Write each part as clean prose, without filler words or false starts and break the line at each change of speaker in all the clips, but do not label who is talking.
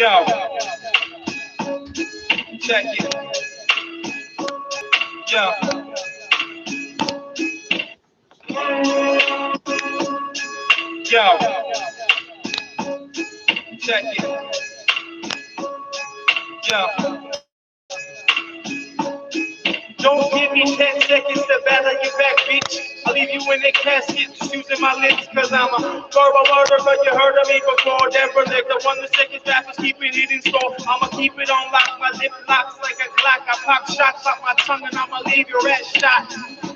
Yo, check it. Yo, yo, check it. Yo. Don't give me 10 seconds to battle you back, bitch. I'll leave you in a casket, just using my lips, cause I'm a verbal murderer. You heard of me before, never live the 1 second rappers keeping it in store. I'ma keep it on lock, my lip locks like a Glock. I pop shots out my tongue and I'ma leave your ass shot.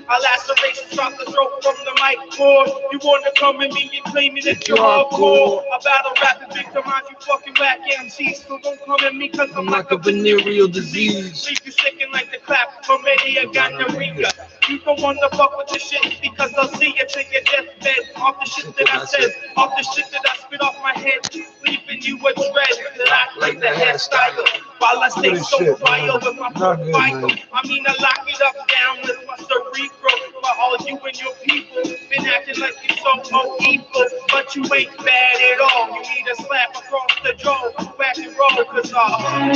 I laceration start the throat from the mic cord. You wanna come at me and claim me that you're hardcore. I battle rapping victimize you fucking whack MCs. So don't come at me cause I'm like a venereal disease. Leave you sicking like the clap from Eddie gonorrhea. You don't wanna fuck with this shit because I'll see you to your deathbed. Off the shit that I said, off the shit that I spit off my head, leaving you a dread that I like the hairstyle. While I stay so wild with my profile, I mean I lock it up down with my cerebral. While all you and your people been acting like you're so evil, but you ain't bad at all. You need a slap across the jaw, whack and roll, cause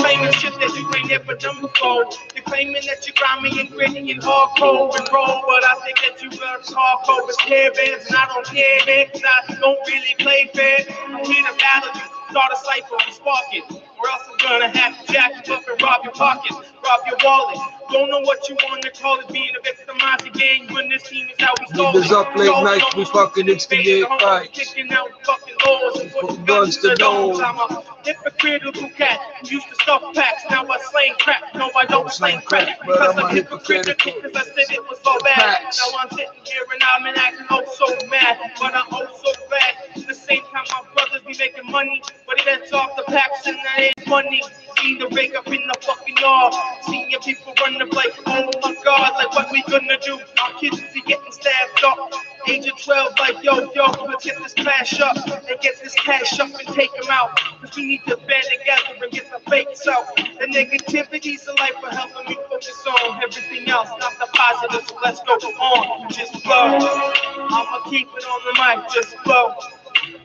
claiming shit that you ain't never done before. You're claiming that you're grimy and gritty and hardcore and roll, but I think that you got hardcore with caravans, and I don't care, man, cause I don't really play fair. I'm here to battle you, start a cipher and spark it, or else I'm gonna have to jack you up and rob your pockets, rob your wallet. Don't know what you wanna call it, being a victimized again. When this team is how we start it.
Up late nights, we fucking instigate fights.
Kicking out fucking laws and putting guns to nose. I'm a hypocritical cat who used to stuff packs. Now I slang crap. No, I don't slang crap because I'm hypocritical. Because I said it was so bad. Now I'm sitting here and I'm acting oh so mad, but I'm oh so bad. At the same time, my brothers be making money, but it ends off the packs and that ain't money. See the rig up in the fucking yard. Seeing your people running like, oh my god, like what we gonna do? Our kids be getting stabbed up. Age of 12, like yo, let's get this cash up and get this cash up and take them out. Cause we need to band together and get the fakes out. The negativity's the life for helping me focus on everything else, not the positive. So let's go on, just flow. I'ma keep it on the mic, just flow.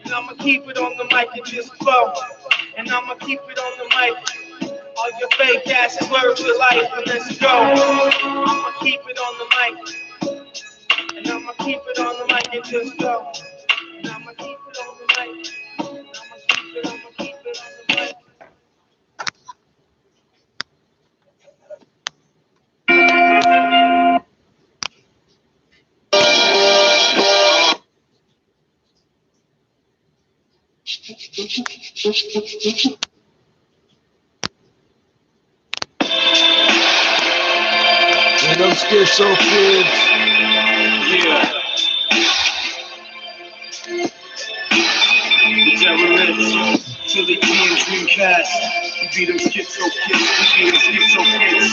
And I'ma keep it on the mic and just flow. And I'ma keep it on the mic. All your fake asses words of life, and let's go. I'ma keep it on the mic. And I'ma keep it on the mic and just go. And I'ma keep it on the mic. And I'ma keep it on the mic.
And I'm scared so kids.
Yeah. Chili Team Dreamcast. We be them schizo kids. We be them schizo kids.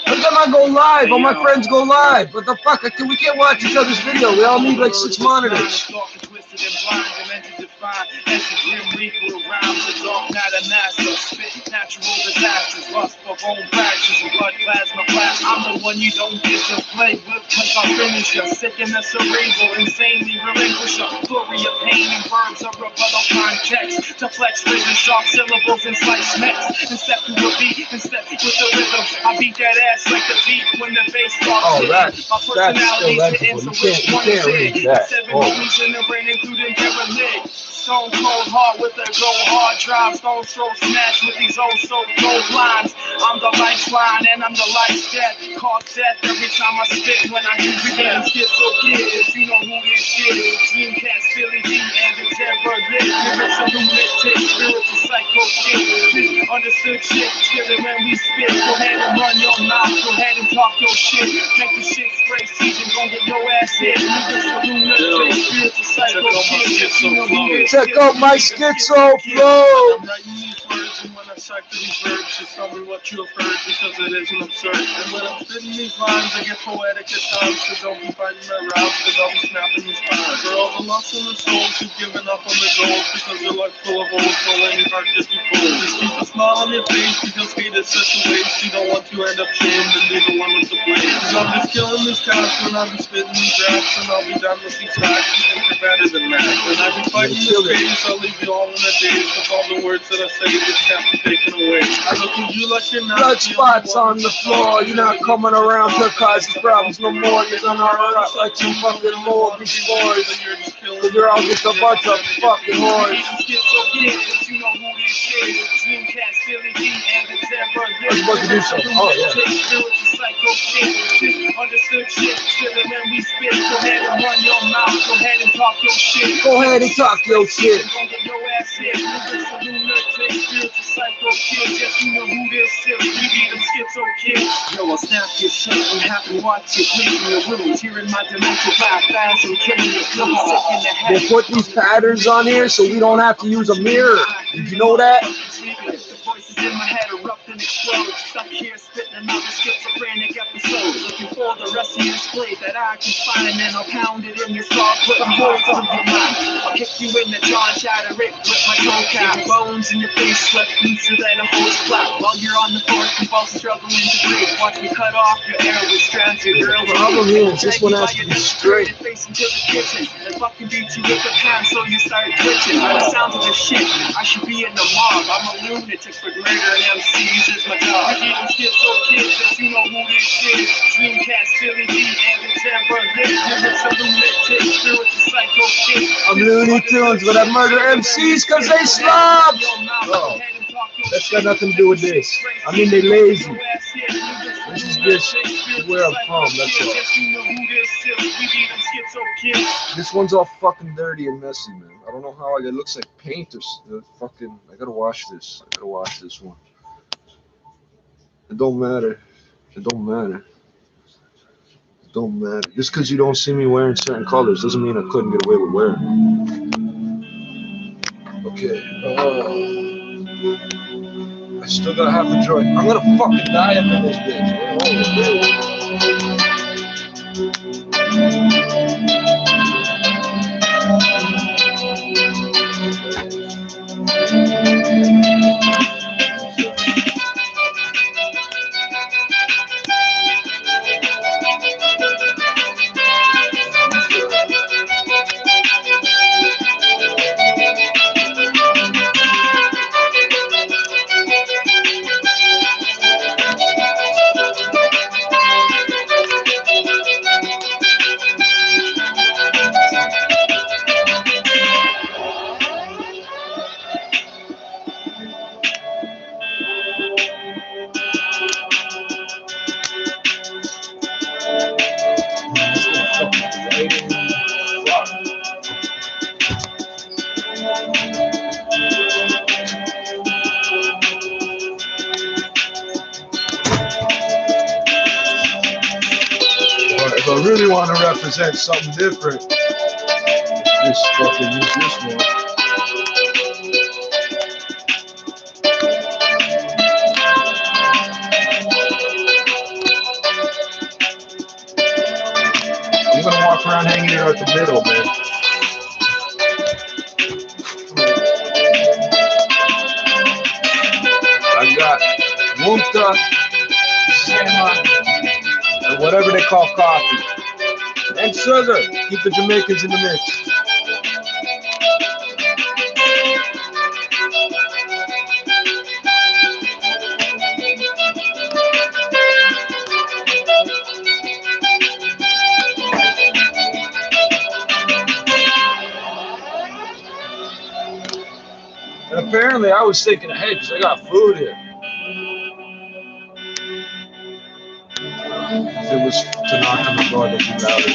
Look at I go live. All my friends go live. What the fuck? We can't watch each other's video. We all need like 6 monitors.
As the grim reaper around the dark night of NASA, spit natural disasters, lust for bone fractures, blood plasma blast. I'm the one you don't get to play with, cause I'll finish ya. Sick in the cerebral, insanely relinquish ya. Flurry of pain and verbs of rebuttal context. To flex vision, sharp syllables and slice next. And step to a beat, and step with the rhythm. I beat that ass like the beat when the bass starts hitting. My personality's hitting, so which one is it? 7 movies in the brain, including derelict. Stone cold hard with a go hard drive. Stone throw smash with these old so gold lines. I'm the lifeline and I'm the life death. Cause death every time I spit. When I do begin schizo kids, you know who this is. Dreamcast, Philly D, and the terror lit. Lyrics a lunatic, spiritual psycho shit. Understood shit, chillin' when we spit. Go ahead and run your mouth, go ahead and talk your shit. Make the shit spray season, gon' get your ass hit. Lyrics a lunatic, spiritual psycho shit. You know who this is.
Check out my schizo flow.
I'm writing these words and when I dissect these verbs, just tell me what you have heard, because it isn't absurd. And when I'm spitting these lines, I get poetic at times, so don't be fighting my routes, because I'll be snapping these spines. For all the lust and the souls who've given up on the goals, because they're like full of holes, so let your heart just be full. Just keep a smile on your face, because hate is such a waste, you don't want to end up shamed and be the one with the blame. Cause I'm just killing this cast when I'll be spitting these raps, and I'll be done with these facts, you think you're better than that. When I be fighting this case, I'll leave you all in a daze, with all the words that I say just can't be taken away. I look at you like you're not.
Blood spots on the floor, you're not coming around to cause problems no more. You're gonna run out like some fucking mold before. Cause you're all just a bunch of fucking whores. I'm supposed to do something. Oh, yeah.
Understood shit, chillin' when we spit. Go ahead and run your mouth, go ahead and talk your shit.
Go ahead and talk your shit.
Don't get your ass hit. Lunatic, spiritual psycho kids. Yes, you know who this is. We be them schizo kids. Yo, I'll snap your shit and have to watch you bleed in your rooms. Here in my dimensional fast and killing your sick in the head.
We'll put these patterns on here so we don't have to use a mirror. Did you know that?
Voices in my head erupt and explode. Stuck here spitting another schizophrenic episode. Looking for the rest of your display that I can find, and I'll pound it in your skull, put them holes in your mind. I'll kick you in the jaw and shatter it with my toe cap. Bones in your face slip looser than a hose flap. While you're on the floor, you both struggling to breathe. Watch me cut off your air with strands of your girl.
The problem is this one has to be straight.
Face into the kitchen and fucking beat you with a pan so you start twitching. By the sounds of the shit, I should be in the mob. I'm a lunatic for greater MCs is my job. Even schizo kids, yes, you know who this is. Dreamcast, Philly D, and December Lit. It's a lunatic, spiritual psycho shit.
I'm Looney Tunes, but I murder MCs cause they slobs. Oh, that's got nothing to do with this. I mean, they lazy. This is just where I'm from, that's all. This one's all fucking dirty and messy, man. I don't know how it looks like paint or fucking. I gotta wash this. I gotta wash this one. It don't matter. It don't matter. It don't matter. Just because you don't see me wearing certain colors doesn't mean I couldn't get away with wearing them. Okay. I still got half a joint. I'm gonna fucking die up in this bitch. Oh, if I really want to represent something different, just fucking use this one. I'm gonna walk around hanging here at the middle, man. I got Munta, Sema, and whatever they call coffee. And sugar. Keep the Jamaicans in the mix. And apparently I was thinking ahead because I got food here. If it was to knock on the door, that'd be louder.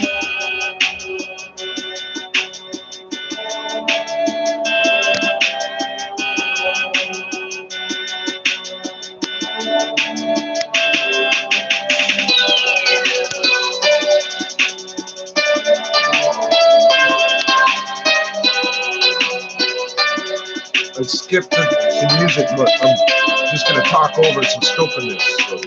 let's skip the music, but I'm just gonna talk over some stupidness. So.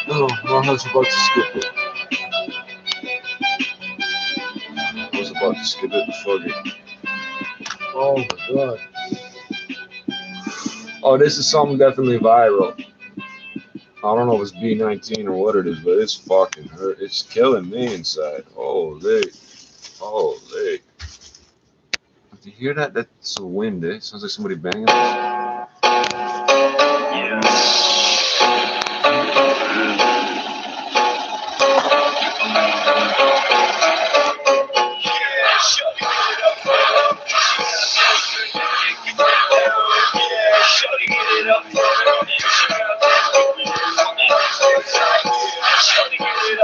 Oh, I was about to skip it. I was about to skip it. Fuck it. Oh my god. Oh, this is something definitely viral. I don't know if it's B19 or what it is, but it's fucking hurt. It's killing me inside. Holy. Holy. Do you hear that? That's a wind, eh? Sounds like somebody banging.
Yeah.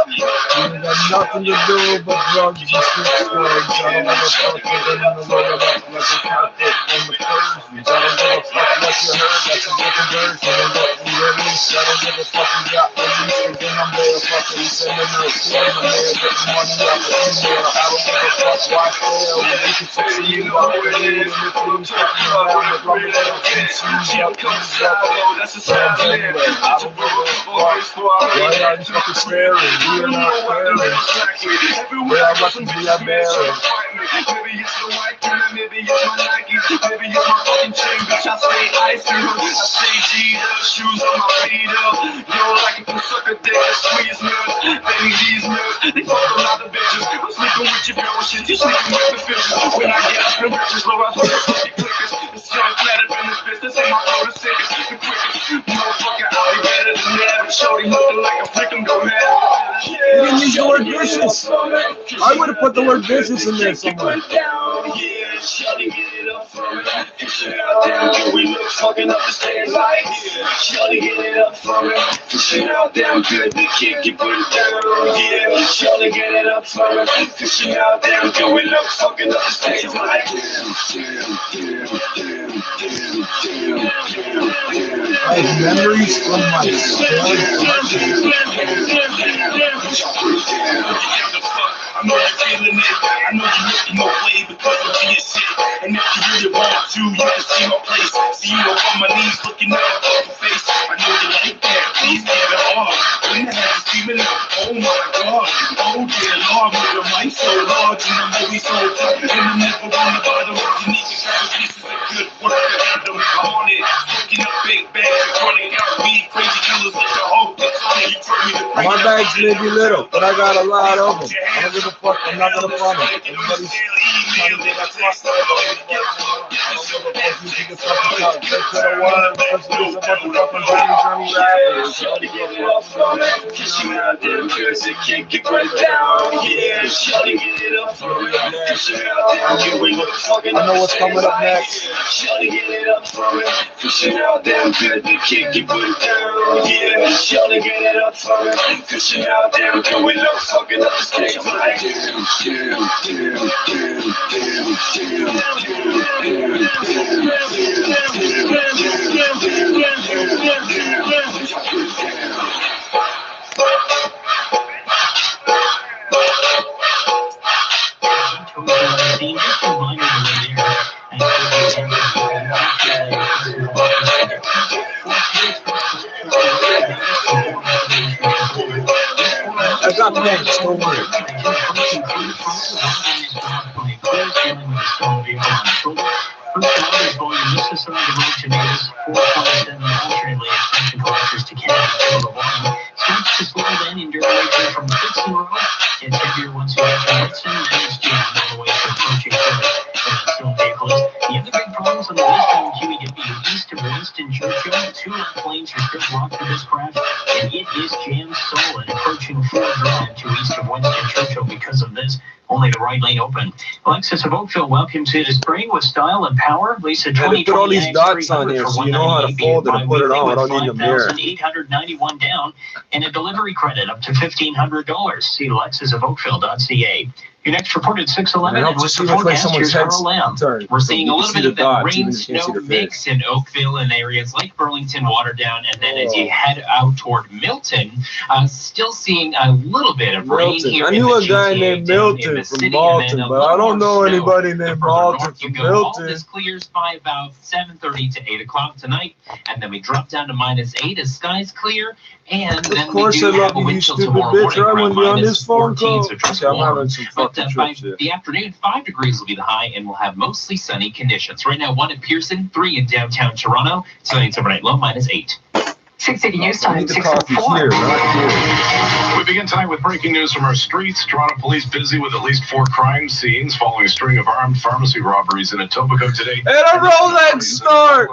You got nothing to do but drugs and street drugs. I don't give a fuck if they're gonna load it up like a carpet on the Persians. I don't give a fuck what you heard, that's a different version of what we released. I don't give a fuck you got released again. I'm there fucking sending out shit. I'm there getting money off the email. I don't give a fuck why fail when you can succeed. While we're leading the teams cutting around the rubber bands and shoes up and
That's a sad
anyway, I don't give a fuck. Why are you fucking staring? We are not caring. We are weapons, we are bearing.
Maybe it's the white thing, maybe it's my Nikes, maybe it's my fucking chain, bitch. I stay ice through, I stay G'd up, shoes on my feet up. Yo, like a sucker dick, squeeze nerves, baby these nerves, they fuck a lot of bitches. I'm sleeping with your girl, shit, you sleeping with the fishes. When I get up in bitches, low, I put the fucking clickers. It's young, flat up in this bitch, this ain't my phone, the sickest, the quickest. Motherfucker, I'll be better than that. Shorty looking like a freaking go mad.
You didn't use the word vicious. I would have put the word vicious in there somewhere.
Yeah, shawty, get it up for me. Fish it out down, we look fucking up the stairs like. Shawty, get it up for me. Fish it out down, good to kick you, put it down. Yeah, shawty, get it up for me. Fish it out down, good, we look fucking up the stairs like.
I have memories from my
I know you're feeling it. I know you're looking away because of your shit. And if you really want to, you can see my place. See you up on my knees looking at my fucking face. I know you like that. Please give it hard. When I had to screaming out, oh my god. Oh dear Lord, with your mic so large and I'm always so tough. And I'm never on the bottom. You need to grab a piece of good work to handle. I'm on it. Looking up big bags and running out weed. Crazy killers with the hope that's on it. You told me to bring
My bags may be little, but I got a lot of them. I don't give a fuck. I'm not gonna front it. Everybody's trying to get that fuck. I don't give a fuck. You can get fucking out. Take to the word. Because it's about the fucking Johnny rappers.
Shawty, get it up for me. Cause you out there good to kick it right down. Yeah, shawty, get it up for me. Cause you out there good, we look fucking
I know what's coming up next.
Shawty, get it up for me. Cause you out there good to kick it right down. Yeah, shawty, get it up for me. Cause you out there good, we look fucking up the stage like.
I got pants, don't worry.
The other big problems on the list on QEW East to Winston Churchill, 2 planes are still blocked for this crash.
and it is jammed solid, approaching Ford Drive to east of Winston Churchill. Because of this, only the right lane open. Alexis of Oakville welcomes you to spring with style and power. Lisa,
I had to put all these dots on here so you know how to fold it and put it on. I don't need a mirror.
$891 down and a delivery credit up to $1,500. See alexisofOakville.ca. Your next reported 6:11. It's the forecast. Here's Carl Lamb. We're seeing a little bit of that rain-snow mix in Oakville and areas like Burlington, Waterdown, and then as you head out toward Milton, still seeing a little bit of rain here.
I knew a guy named Milton from Malton, but I don't know anybody named Malton from Milton.
All this clears by about 7:30 to 8 o'clock tonight, and then we drop down to -8 as skies clear. And then
of course, I love you, stupid bitch. I wouldn't be on this phone call. I'm having some fucking
by
trips here.
the afternoon, 5 degrees will be the high, and we'll have mostly sunny conditions. Right now, 1 in Pearson, 3 in downtown Toronto. Tonight's overnight low, -8. 6:80 news time, 6:04.
We begin tonight with breaking news from our streets. Toronto police busy with at least 4 crime scenes following a string of armed pharmacy robberies in Etobicoke today.
And a Rolex store!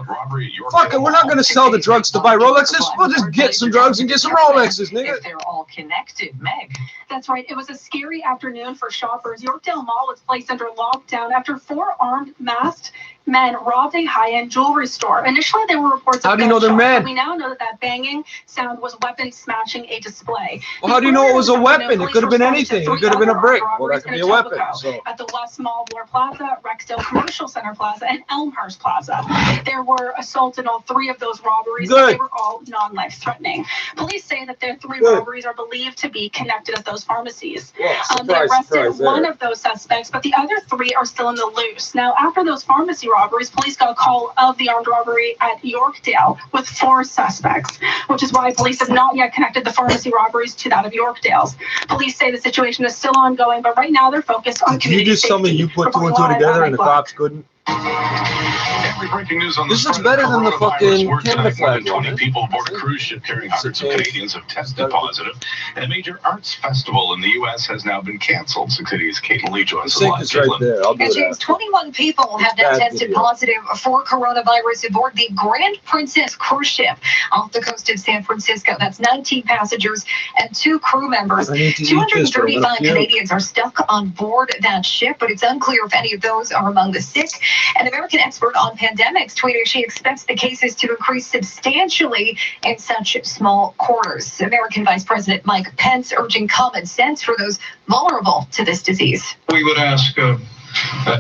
Fuck it, we're not gonna sell the drugs to buy Rolexes. We'll just get some drugs and get some Rolexes, nigga.
If they're all connected, Meg.
That's right. It was a scary afternoon for shoppers. Yorkdale Mall was placed under lockdown after 4 armed, masked men robbed a high-end jewelry store. Initially, there were reports of
How do you know they're
gunshots,
men?
but we now know that banging sound was weapons smashing a display.
Well, how do you know it was a weapon? It could have been anything. It could have been a brick. Well, that could be a weapon. So.
At the West Mall, Bloor Plaza, Rexdale Commercial Center Plaza, and Elmhurst Plaza. There were assaults in all 3 of those robberies.
Good.
They were all non-life-threatening. Police say that their 3
Good.
robberies are believed to be connected at those pharmacies.
Well,
They
surprise,
arrested
surprise
one
there.
of those suspects, but the other 3 are still in the loose. Now, after those pharmacy robberies, police got a call of the armed robbery at Yorkdale with 4 suspects, which is why police have not yet connected the pharmacy robberies to that of Yorkdale's. Police say the situation is still ongoing, but right now they're focused on
Can you
community
just tell me
safety.
you put 2 and 2
Reporting live,
together
I'm
and the
Mike Black.
cops couldn't?
Every breaking news on
This
the
looks
front
better
of
than the
coronavirus.
fucking
More than
Canada flag
20
one,
people aboard a cruise ship carrying hundreds of Canadians have tested positive. And a major arts festival in the U.S. has now been canceled. 6 Cities' Caitlin Lee joins us
The sink
live.
is right there. I'll do
And
that.
James, 21 people have now
Bad
tested
video.
positive for coronavirus aboard the Grand Princess cruise ship off the coast of San Francisco. That's 19 passengers and 2 crew members.
I need to eat this, but I'm gonna
235
puke.
Canadians are stuck on board that ship, but it's unclear if any of those are among the sick. An American expert on pandemics tweeted she expects the cases to increase substantially in such small quarters. American Vice President Mike Pence urging common sense for those vulnerable to this disease.
We would ask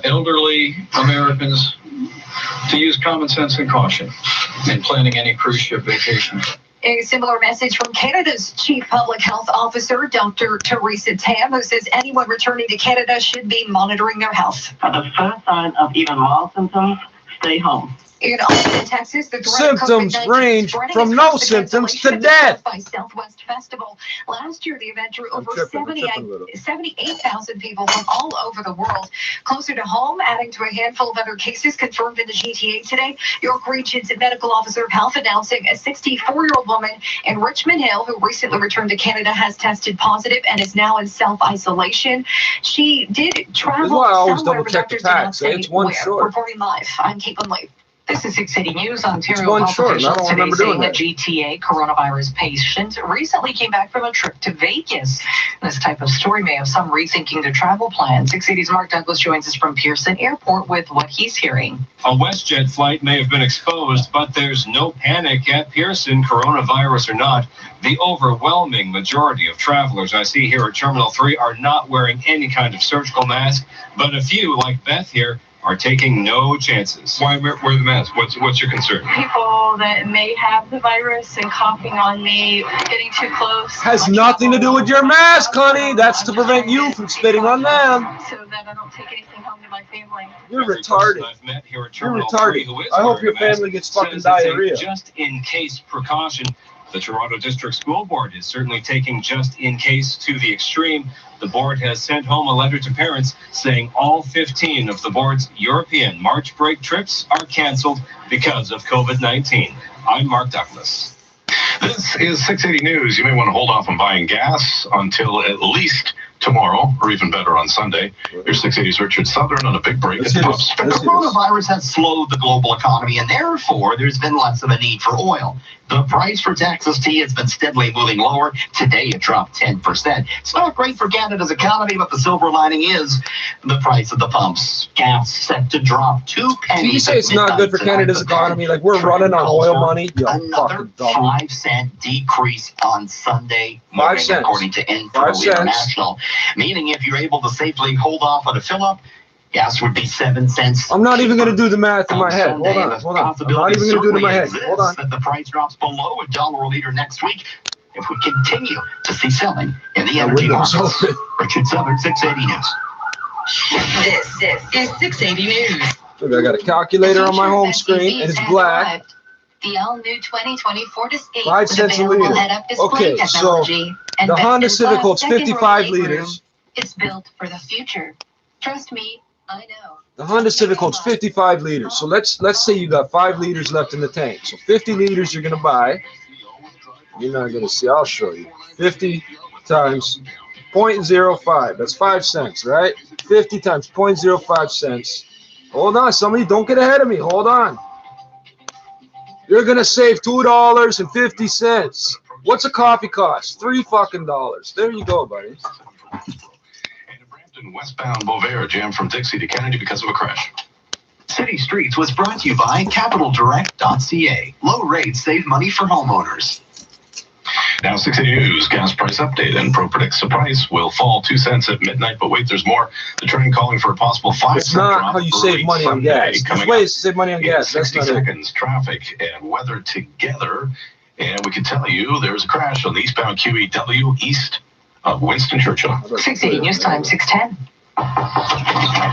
elderly Americans to use common sense and caution in planning any cruise ship vacation.
A similar message from Canada's Chief Public Health Officer, Dr. Teresa Tam, who says anyone returning to Canada should be monitoring their health.
For the first sign of even mild symptoms, stay home.
In Austin, Texas, the threat of
Symptoms
COVID-19
range
spreading
from
is
no
causing
symptoms to
cancellation of the
death.
South by Southwest Festival. Last year, the event drew over
tripping a little.
78,000 people from all over the world. Closer to home, adding to a handful of other cases confirmed in the GTA today, York Region's medical officer of health announcing a 64-year-old woman in Richmond Hill who recently returned to Canada has tested positive and is now in self-isolation. She did travel
That's why I always
somewhere,
double-check
but
the
doctors did not
facts.
say
It's one
where.
short.
Reporting live, I'm Caitlin Lee.
This is 6 City News. Ontario
one
health
short, and I
officials
don't
today
remember
saying
doing
that
that.
GTA coronavirus patient recently came back from a trip to Vegas. This type of story may have some rethinking their travel plans. 6 Cities' Mark Douglas joins us from Pearson Airport with what he's hearing.
A WestJet flight may have been exposed, but there's no panic at Pearson, coronavirus or not. The overwhelming majority of travelers I see here at Terminal 3 are not wearing any kind of surgical mask, but a few, like Beth here, are taking no chances.
Why wear the mask? What's your concern?
People that may have the virus and coughing on me, getting too close.
Has nothing to do with your mask, honey. That's to prevent you from spitting on them.
So that I don't take anything home to my family.
You're
Every
retarded.
person I've met here at
You're
Terminal 3
retarded.
who is
I hope
wearing
your
a mask
family gets fucking
says it's a
diarrhea.
just-in-case precaution. The Toronto District School Board is certainly taking just-in-case to the extreme. The board has sent home a letter to parents saying all 15 of the board's European March break trips are canceled because of COVID-19. I'm Mark Douglas.
This is 680 News. You may want to hold off on buying gas until at least tomorrow, or even better on Sunday. Your 680's Richard Southern on a big break at the pumps.
The coronavirus has slowed the global economy, and therefore there's been less of a need for oil. The price for Texas tea has been steadily moving lower. Today it dropped 10%. It's not great for Canada's economy, but the silver lining is the price of the pumps. Gas set to drop 2 pennies.
Did you say it's not good for Canada's economy? Like, we're running on oil money?
Another 5-cent decrease on Sunday morning,
5 cents.
according to Info International. Meaning if you're able to safely hold off on a fill-up, gas would be 7 cents.
I'm not even going to do the math in my head. Hold on. I'm not even going to do it in my head. Hold on.
That the price drops below $1 a liter next week if we continue to see selling in the energy markets. Richard Southern, 680 News.
This is 680 News.
Look, I got a calculator on my home screen, and it's black.
The all-new 2020 Ford Escape
5 cents a liter. Okay, so the Honda Civic holds 55 liters.
It's built for the future. Trust me, I know.
The Honda Civic holds 55 liters. So let's say you got 5 liters left in the tank. So 50 liters you're gonna buy. You're not gonna see. I'll show you. 50 times 0.05. That's 5 cents, right? 50 times 0.05 cents. Hold on, somebody, don't get ahead of me. Hold on. You're gonna save $2.50. What's a coffee cost? $3 fucking. There you go, buddy.
Westbound Beauvais jam from Dixie to Kennedy because of a crash.
City Streets was brought to you by CapitalDirect.ca. Low rates save money for homeowners.
Now 680 News gas price update, and Pro predicts the price will fall 2 cents at midnight, but wait, there's more. The trend calling for a possible 5
It's
cent
not
drop
how you save money on gas. There's ways to save money on gas.
60 seconds, traffic and weather together, and we can tell you there's a crash on the eastbound QEW east of Winston Churchill.
680 News Time, 610.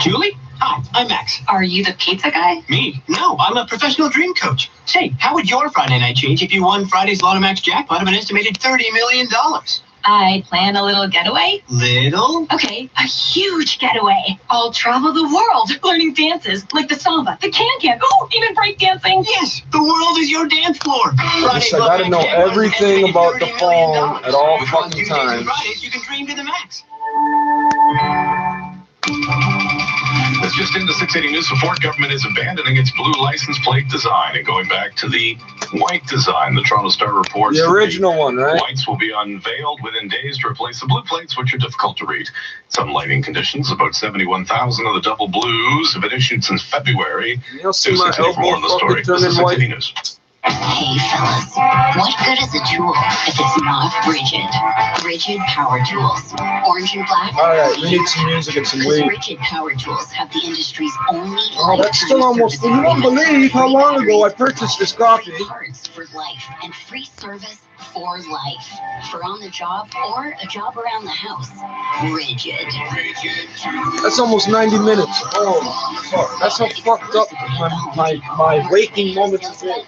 Julie? Hi, I'm Max.
Are you the pizza guy?
Me? No, I'm a professional dream coach. Say, how would your Friday night change if you won Friday's Lotomax jackpot of an estimated $30 million?
I plan a little getaway.
Little?
Okay, a huge getaway. I'll travel the world learning dances like the samba, the can-can, ooh, even break dancing.
Yes, the world is your dance floor.
Yes, I gotta know everything about the phone at all fucking times.
Fridays, you can dream to the max.
That's just into 680 News. The Ford government is abandoning its blue license plate design and going back to the white design. The Toronto Star reports
the original one, right?
Whites will be unveiled within days to replace the blue plates, which are difficult to read. Some lighting conditions. About 71,000 of the double blues have been issued since February.
You'll see my elbow
on the story.
turning
This is
white.
680 News.
Hey fellas, what good is a tool if it's not rigid? Rigid power tools. Orange and black.
Alright, we need some music and some weed.
Rigid power tools have the industry's only
that's still almost, you won't believe how long ago I purchased this coffee.
Parts for life and free service for life. For on the job or a job around the house. Rigid.
That's almost 90 minutes. Oh, fuck. That's how fucked up my waking moments have been.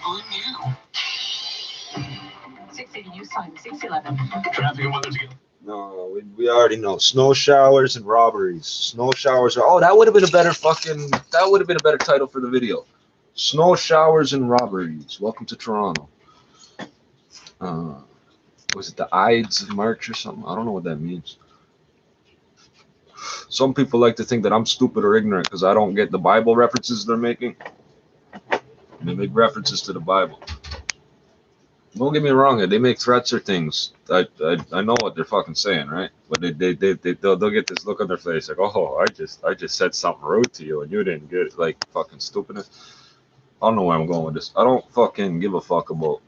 680 News Time, 611.
Traffic and weather together.
No, we already know. Snow showers and robberies. Snow showers are, oh, that would have been a better title for the video. Snow showers and robberies. Welcome to Toronto. Was it the Ides of March or something? I don't know what that means. Some people like to think that I'm stupid or ignorant because I don't get the Bible references they're making. They make references to the Bible. Don't get me wrong, they make threats or things. I know what they're fucking saying, right? But they'll get this look on their face like, oh, I just said something rude to you and you didn't get it, like fucking stupidness. I don't know where I'm going with this. I don't fucking give a fuck about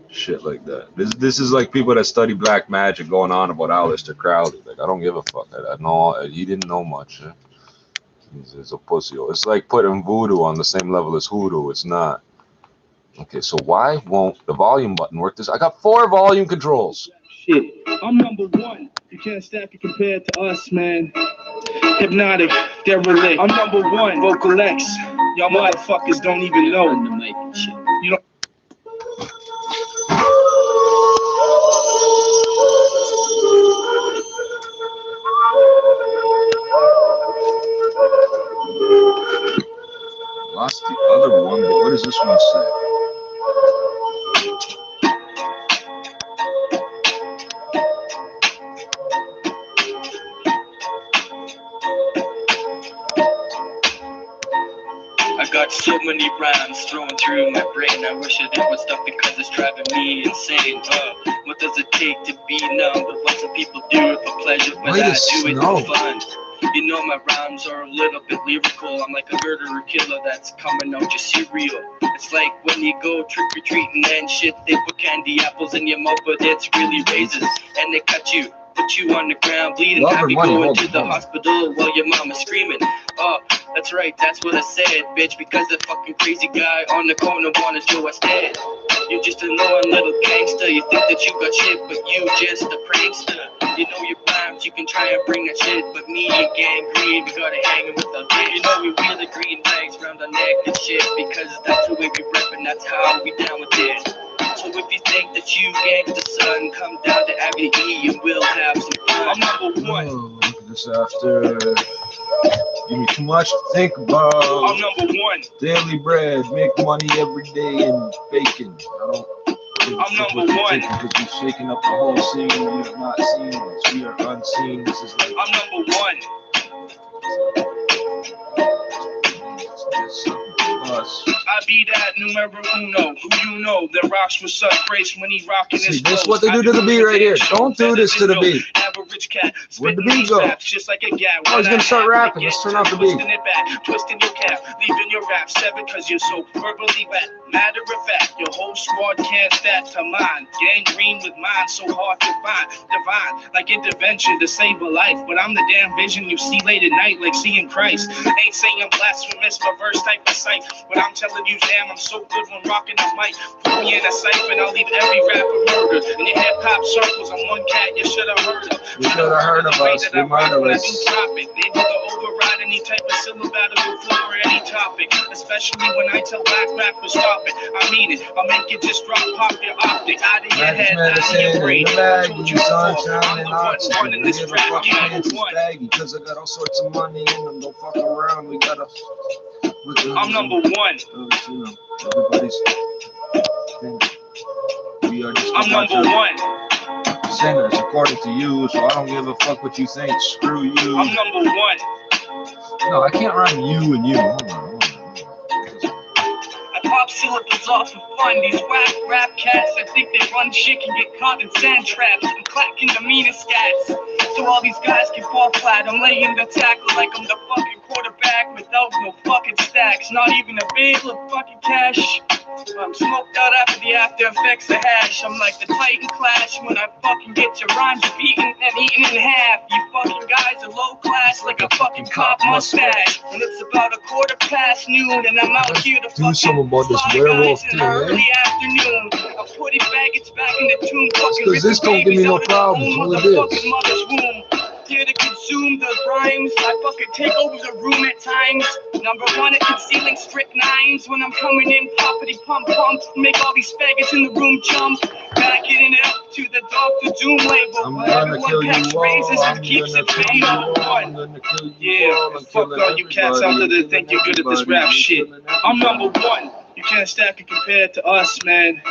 shit like that. This is like people that study black magic going on about Aleister Crowley. Like, I don't give a fuck. I know he didn't know much. He's a pussy. It's like putting voodoo on the same level as hoodoo. It's not. Okay, so why won't the volume button work? I got 4 volume controls.
Shit, I'm number 1. You can't stack it compared to us, man. Hypnotic, derelict. I'm number 1. Vocal X. Y'all motherfuckers don't even know. You don't.
Lost the other one, but what does this one say?
got so many rhymes flowing through my brain. I wish that it would stop because it's driving me insane. What does it take to be numb? But what some people do it for pleasure, but I do it for fun. You know my rhymes are a little bit lyrical. I'm like a murderer killer that's coming out your cereal. It's like when you go trick-or-treating and shit, they put candy apples in your mouth, but it's really raisins. And they cut you, put you on the ground bleeding. Have you going to the hospital while your mama's screaming. That's right, that's what I said, bitch, because the fucking crazy guy on the corner wanted to us dead. You're just a knowing little gangster. You think that you got shit, but you just a prankster. You know your rhymes, you can try and bring that shit, but me and gangrene, we gotta hang it with the dick. You know we wear the green flags around our neck and shit, because that's the way we rep and that's how we down with it. So if you think that you gangsta son, come down to Avenue E and we'll have some fun. I'm number one.
Oh, look at this after. Give me too much to think about.
I'm number one.
Daily bread, make money every day and bacon.
I'm number one.
Because you're shaking up the whole scene. We have not seen this. We are unseen. This is like.
I'm number one. I be that numero uno, who you know that rocks with such grace when he rocking his clothes.
This is what they do to the beat right here. Don't do this to the beat.
Average cat,
where'd the beat go?
Just like a gat.
I was gonna start rapping. Let's turn off the beat.
Twisting it back, twisting your cap, leaving your rap seven because you're so verbally wet. Matter of fact, your whole squad can't stat to mine. Gangrene with mine, so hard to find. Divine, like intervention to save a life. But I'm the damn vision you see late at night, like seeing Christ. Ain't saying I'm blasphemous, perverse type of sight. But I'm telling you, damn, I'm so good when rocking the mic. Put me in a cipher and I'll leave every rapper murdered. In your hip hop circles, I'm one cat you should have heard of.
You should have heard of us. We might have us.
Able to override any type of syllabable flow or any topic. Especially when I tell black rappers stop it. I mean it. I'll make it just drop pop your optic. Out of your head, out of your brain. I told you before, I'm the one running this rap game.
Because I got all sorts of money in them. Don't fuck around. We gotta.
I'm number one.
Everybody's. We are just.
I'm number one.
Singers, according to you, so I don't give a fuck what you think. Screw you.
I'm number one.
No, I can't rhyme you and you. Hold on.
I pop syllables off for fun. These whack rap cats that think they run shit can get caught in sand traps. I'm clacking the meanest scats. So all these guys can fall flat. I'm laying the tackle like I'm the fucking quarterback without no fucking stacks. Not even a bale of fucking cash. I'm smoked out after the after effects of hash. I'm like the Titan Clash when I fucking get your rhymes beaten and eaten in half. You fucking guys are low class like a fucking cop mustache. And it's about noon and I'm out here to
do something about this werewolf thing,
early afternoon. I'm putting faggots back in the tomb.
Because this don't give me no problems. What it is.
Here to consume the rhymes. I fucking take over the room at times. Number one at concealing strict nines. When I'm coming in, poppity pump pump. Make all these faggots in the room jump. Backing it up to the Dr. Doom label.
I'm gonna kill you all.
I'm keeps it fade on. Yeah, fuck all you cats out there that think you're good at this rap shit. I'm number one. You can't stack it compared to us, man.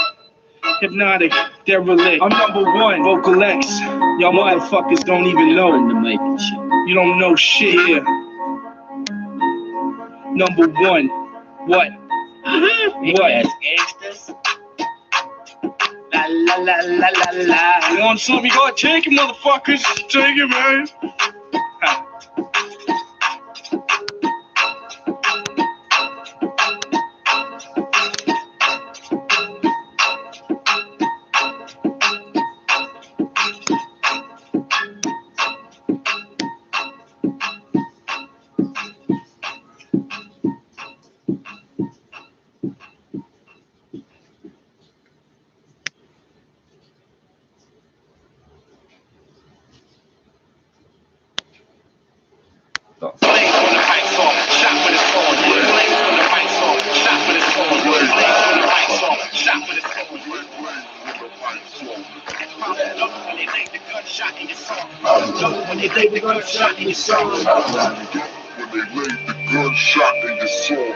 Hypnotic, derelict. I'm number one, Vocal X. Y'all motherfuckers don't even know. You don't know shit here. Number one. What? What? La la la la la la. You want something? You gotta take it, motherfuckers. Take it, man.
When they laid the gunshot in your soul. When they laid the gunshot in your soul.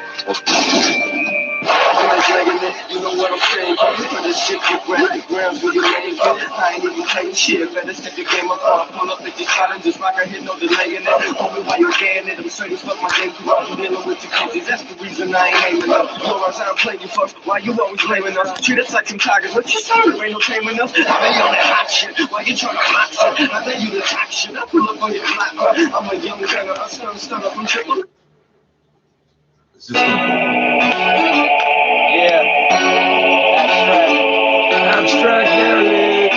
You know what I'm saying? For this shit, you grab the ground with your name. I ain't even
type shit. Better step your game up, pull up at your challenges, rock a hit, no delaying it. Homie, why you getting it? I'm straight as fuck, my game through all you dealing with your kids. That's the reason I ain't aiming up. Blow our time, play you fucks, why you always blaming us? Treat us like some tigers, what you say? There ain't no taming us. I lay on that hot shit, why you tryna hot shit? I lay you the top shit, I pull up on your block. I'm a young gunner, a stunner from triple.
Yeah.
Abstract narrative.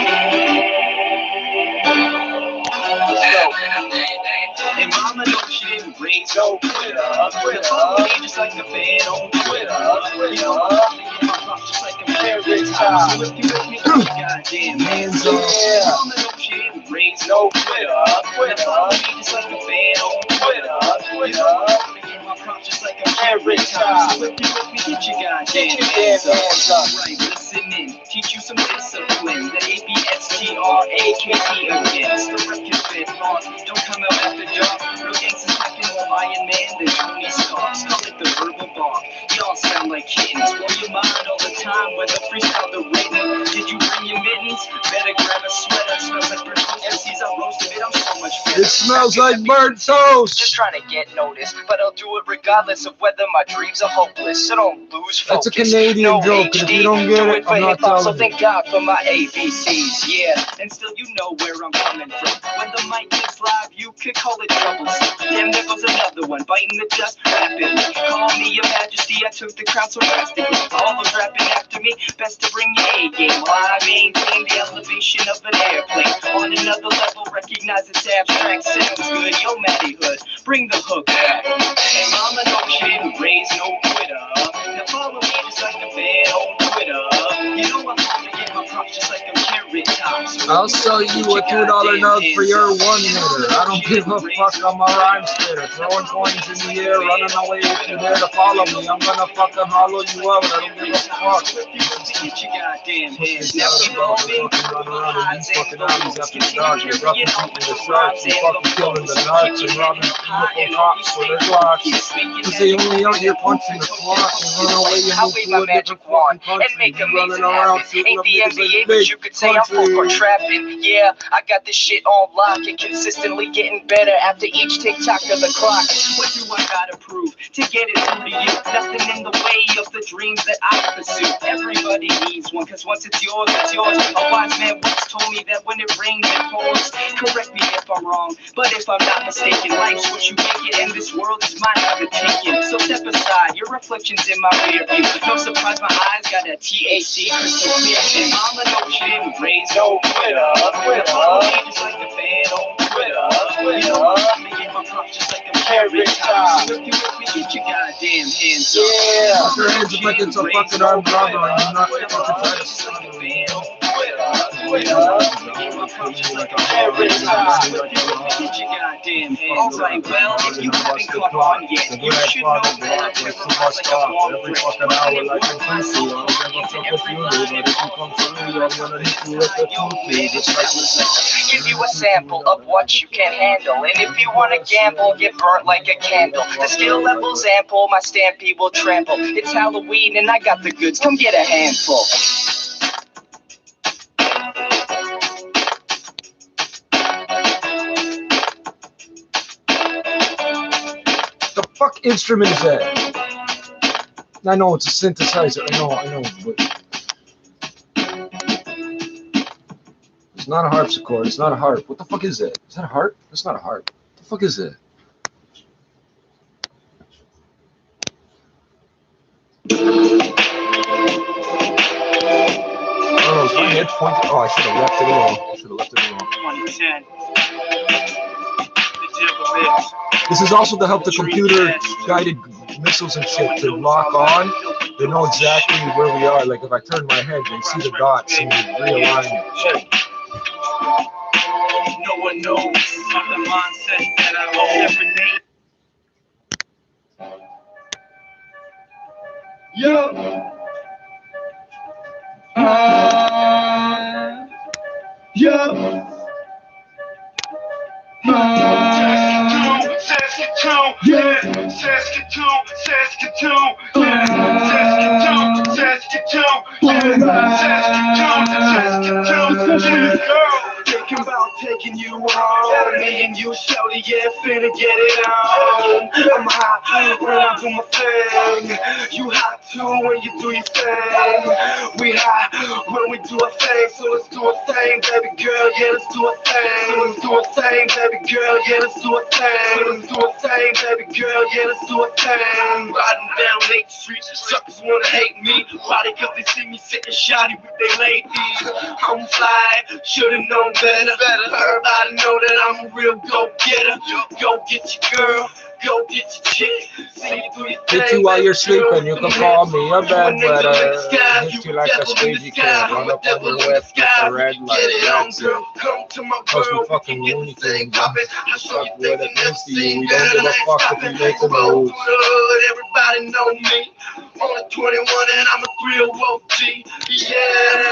And mama know she didn't raise no quitter. Follow me just like a fan on Twitter. You know I'm just like a parent child. So if you with me, goddamn hands up. Mama know she didn't raise no quitter. Follow me just like a fan on Twitter. You know I'm just like a parent child. So if you with me, get your goddamn hands up. Right, listen in, teach you some discipline. The ABSTRAKE against the record bit wrong. Don't come out after dark. Real gangsters packing more Iron Man than Tony Stark. Call it the verbal bark. Y'all sound like kittens. Blow your mind all the time when the freestyle the written. Did you bring your mittens? Better grab a sweater. Smells like burnt toast. MCs I roasted it. I'm so much better.
It smells like burnt toast.
Just trying to get noticed, but I'll do it regardless of whether my dreams are hopeless. So don't lose focus.
That's a Canadian joke, and if you don't get it, I'm not telling you.
So thank God for my ABCs, yeah.
And still you know where I'm coming from. When the mic is live, you could call it troublesome. Damn, there goes another one, biting the dust rapidly. Call me your majesty, I took the crown so drastically. All those rapping after me, best to bring your A game. While I maintain the elevation of an airplane. On another level, recognize it's abstract, sounds good. Yo, Matty Hood, bring the hook back. And mama know she didn't raise no quitter. Now follow me just like a fan on Twitter. You know I'm gonna get my props just like I'm carrot top. So
I'll sell you a $2 note for your one hitter. I don't give a fuck, I'm a rhyme spitter. Throwing coins in the air, running away if you're there to follow me. I'm gonna fucking hollow you out, I don't give a fuck.
Get your goddamn hands.
Now we've all been running around in these fucking alleys after the dark. You're roughing people the sharks, you're fucking killing the narcs and robbing beautiful cops for their clocks. Cause they only out here punching the clock and run away and move to a different fucking country. You're running around shooting up niggas like big country.
Trapping. Yeah, I got this shit on lock and consistently getting better after each tick-tock of the clock.
What do I gotta prove to get it through to you? Nothing in the way of the dreams that I pursue. Everybody needs one, cause once it's yours, it's yours. A wise man once told me that when it rains, it pours. Correct me if I'm wrong, but if I'm not mistaken, life's what you make it, and this world is mine, never taken. So step aside, your reflection's in my rear view. No surprise, my eyes got that THC crystal clear. And mama knows she didn't raise no Twitter. Follow me just like a fan on Twitter. You know I'm gonna get my props just like a carrot top. So if you with me, get your goddamn hands up.
Yeah. Put your hands up like it's a fucking armed robbery. You're not fucking trying to stop me.
Alright, well, if you haven't caught on yet, you should know that I never was like a long
every fucking hour like a pussy. I don't give a fuck if you do, but if you come to me, I'm gonna hit you with a toothpick. Just like
give you a sample of what you can handle, and if you wanna gamble, get burnt like a candle. The skill level's ample, my stampede will trample. It's Halloween and I got the goods, come get a handful.
The fuck instrument is that? I know it's a synthesizer, I know, but it's not a harpsichord, it's not a harp. What the fuck is that? Is that a harp? That's not a harp. What the fuck is that? Oh, is my head pointed? Oh, I should have left it alone.
2010.
This is also to help the computer-guided missiles and shit to lock on. They know exactly where we are. Like if I turn my head, they see the dots and they realign it.
No one knows about the mindset that I will never name. Yo. Yo. Saskatoon, yeah, Saskatoon, Saskatoon, yeah, Saskatoon, Saskatoon, yeah, Saskatoon, Saskatoon, yeah, girl. taking you home. Me and you, shorty, yeah, finna get it on. I'm hot when I do my thing. You hot too when you do your thing. We hot when we do a thing, so let's do a thing, baby girl, yeah, let's do a thing. So let's do a thing, baby girl, yeah, let's do a thing. So let's do a thing, baby girl, yeah, let's do a thing. Riding down Lake Street, suckers wanna hate me. Probably cause they see me sitting shoddy with they ladies. I'm fly, should've known better. Everybody know that I'm a real go-getter. Go get your girl, go get your chick. See you do your thing.
Hit you while you're sleeping, you can call me a bad weather. Hit you like a squeegee can, run up on your whip with a red light, that's it. Plus we fucking Looney Tunes, fuck with it, miss you, we don't give a fuck if you make the moves.
Everybody know me, only 21 and I'm a real OG, yeah.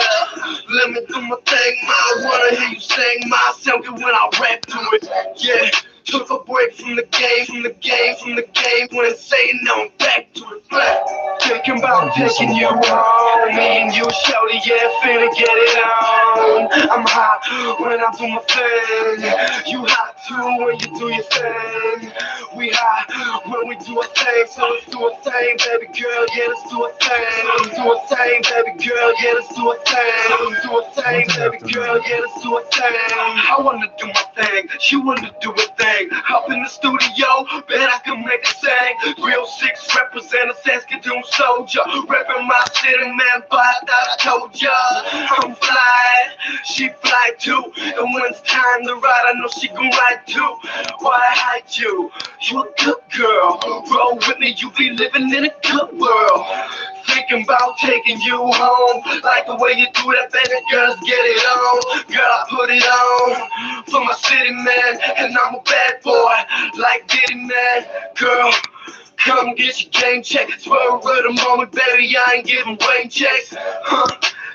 Let me do my thing, I wanna hear you sing my song when I rap to it, yeah. Took a break from the game, when it's saying no, I'm back to it. Thinking about taking you home, me and you, shorty, yeah, finna get it on. I'm hot when I do my thing, you hot too when you do your thing. We hot when we do a thing, so let's do a thing, baby girl, yeah, let's do a thing. Let's do a thing, baby girl, yeah, let's do a thing. Let's do a thing, baby girl, yeah, let's do a thing. I wanna do my thing, she wanna do a thing. Up in the studio, bet I can make it sing. Real 6 represent a Saskatoon soldier, reppin' my city, man, but I thought I told ya. I'm fly, she fly too, and when it's time to ride, I know she gon' ride too. Why hide you? You a good girl, roll with me, you be living in a good world. Thinking about taking you home, like the way you do that, baby girl, let's get it on. Girl, I put it on for my city, man, and I'm a bad boy, like Diddy, man. Girl, come get your game check. Swear a word of moment, baby, I ain't giving rain checks.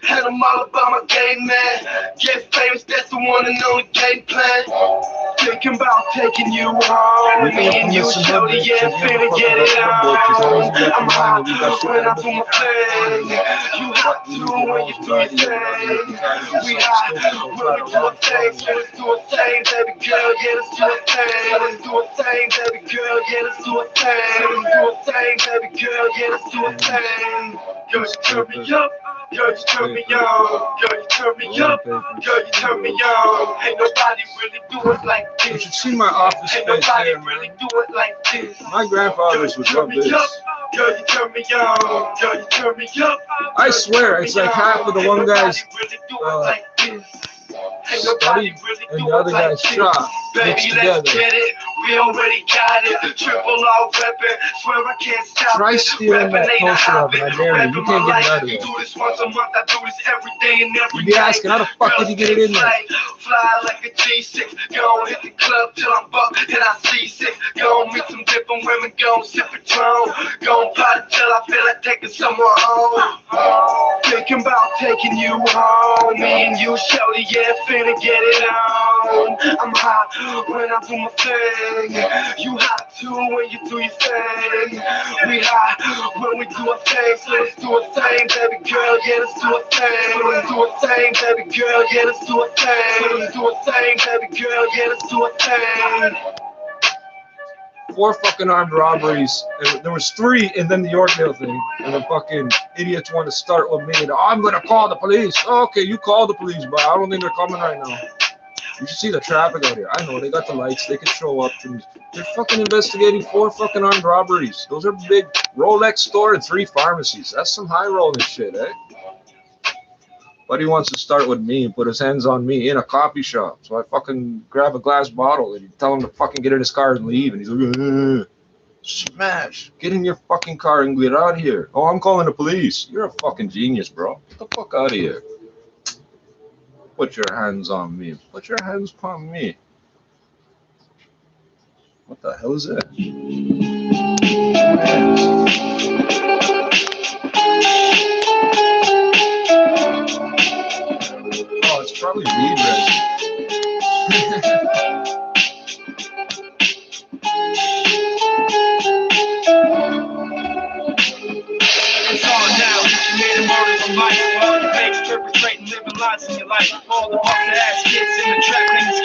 And I'm all about my game, man. Get famous, that's the one and only game plan. Thinking about taking you home. Me and you, shorty, yeah, finna get it on. I'm hot when I do my thing. You hot too when you do your thing. We hot when we do a thing, so let's do a thing, baby girl, yeah, let's do a thing. Let's do a thing, baby girl, yeah, let's do a thing. Let's do a thing, baby girl, yeah, let's do a thing. Girl, you turn me up. Girl, you turn me on. Girl, you turn me up. Girl, you turn me on. Ain't nobody really do it like this.
You should see my office space there,
really do it like this.
My grandfathers would love this.
Girl, you turn me on. Girl, you turn me up.
I swear, it's like half of the one guy's study and the other guy's shop mixed together.
We already got it. Triple all weapon. Swear I can't stop.
Try stealing that poster up, and I dare you. You can't get it out of there.
Do this once a month. I do this every day and every
You'd be asking, how the fuck did you get it in there?
Fly like a G6. Go hit the club till I'm bucked and I see 6. Go meet some different women. Go sip Patron. Go party till I feel like taking someone home. Thinking about taking you home. Me and you, shorty, yeah, finna get it on. I'm hot when I do my thing. You hot too when you do your thing. We hot when we do a thing, so let's do a thing, baby girl, yeah, let's do a thing. So let's do a thing, baby girl, yeah, let's do a thing. So let's do a thing, baby girl, yeah, let's do a thing.
4 fucking armed robberies. There was 3, and then the Yorkdale thing. And the fucking idiots want to start with me. And, I'm gonna call the police. Oh, okay, you call the police, but I don't think they're coming right now. You should see the traffic out here. I know they got the lights. They can show up. And they're fucking investigating 4 fucking armed robberies. Those are big. Rolex store and 3 pharmacies. That's some high rolling shit, eh? Buddy wants to start with me and put his hands on me in a coffee shop. So I fucking grab a glass bottle and tell him to fucking get in his car and leave. And he's like, smash. Get in your fucking car and get out of here. Oh, I'm calling the police. You're a fucking genius, bro. Get the fuck out of here. Put your hands on me. Put your hands on me. What the hell is that? Oh, it's probably weed resin.
It's on now. You made a murder from life. All the fakes perpetrating, living lives in your life. All the busted ass kids in the trap, niggas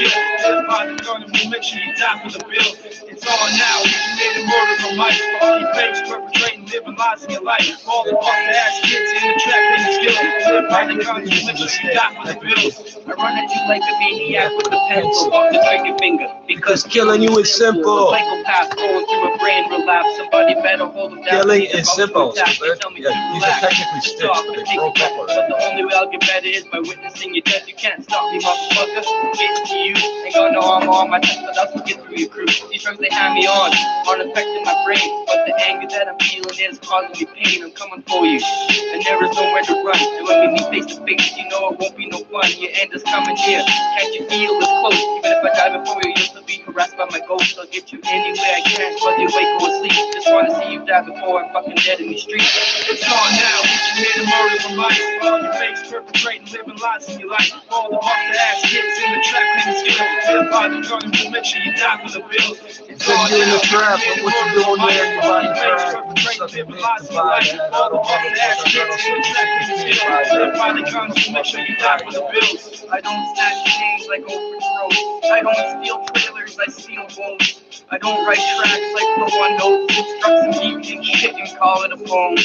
make sure you die for the bill. It's on now. You committed murders on life. All you fakes perpetrating, living lies in your life. All the ass kids in the trap, in the skill. Live by the guns, make sure you die for the bill.
I run at you like a maniac with a pencil off the trigger finger. Because
killing you is simple.
Psychopath going through a brain relapse. Somebody better hold him down.
Killing is simple.
Tell me
Yeah, these are technically sticks, but they broke up.
But the only way I'll get better is by witnessing your death. You can't stop me, motherfucker. Getting to you, ain't gonna know I'm on my chest, but I'll still get through your crew. These drugs they hand me on, aren't affecting my brain, but the anger that I'm feeling is causing me pain. I'm coming for you, and there is nowhere to run. And when we meet face to face, you know it won't be no fun. Your end is coming near. Can't you feel it's close? Even if I die before you, you'll still be harassed by my ghost. I'll get you any way I can, whether you wake or asleep. Just wanna see you die before I'm fucking dead in the streets.
It's on now. You committed murders on life. All your fakes perpetrating, living lies in your life. All the ass kids in the trap, in the skill. Live by the gun and make sure you die for the bill. It's on
you in
now.
the trap, but what you doing there? You
All
buying
your fakes
trap.
perpetrating, living lies in your life. All the ass kids in the trap, in the skill. Live by the gun and make sure you die for the bills.
I don't snatch chains like overthrows. I don't steal trailers, I steal bones. I don't write tracks like the one notes, instruct some evening shit and call it a poem.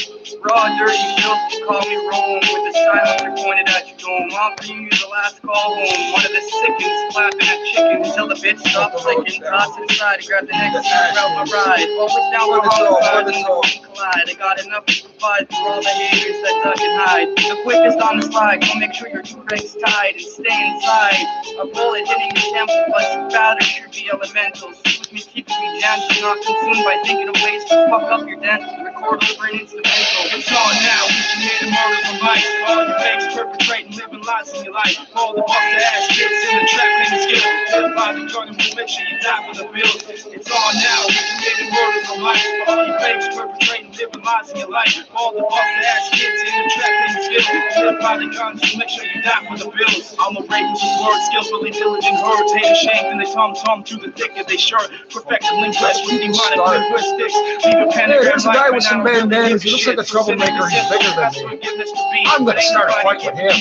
Raw, dirty filth, call me Rome, with the silencer pointed at your dome. Offering you the last call home. One of the sickens clapping at chickens till the bitch stops licking. Toss inside and grab the next route my ride. Always down the homicide and the collide. I got enough to provide for all the haters that duck and hide. The quickest on the slide, go make sure your two legs tied and stay inside. A bullet hitting your temple, but you batter should be elemental. Soothe me, keeping me gentle, not consumed by thinking of ways to fuck up your dental. Record over an instrumental.
It's on now. We committed murders on life. All your fakes perpetrating, living lies in your life. All the ass kids in the trap, in the skill. Live by the gun and make sure you die for the bill. It's on now. We committed murders on life. All your fakes perpetrating, living lies in your life. All the ass kids in the trap, in the skill. Live by the gun and make sure you die for the bills. I'm a rapist with words, skillfully diligent words. Hate shame and they tongue through the thick of they shirt. Perfected linguists with demonic linguistics. Leave a pentagram.
There's a guy with some bandanas. He looks like a troublemaker. He's bigger than me. I'm gonna start a fight with him.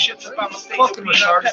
Fucking retarded.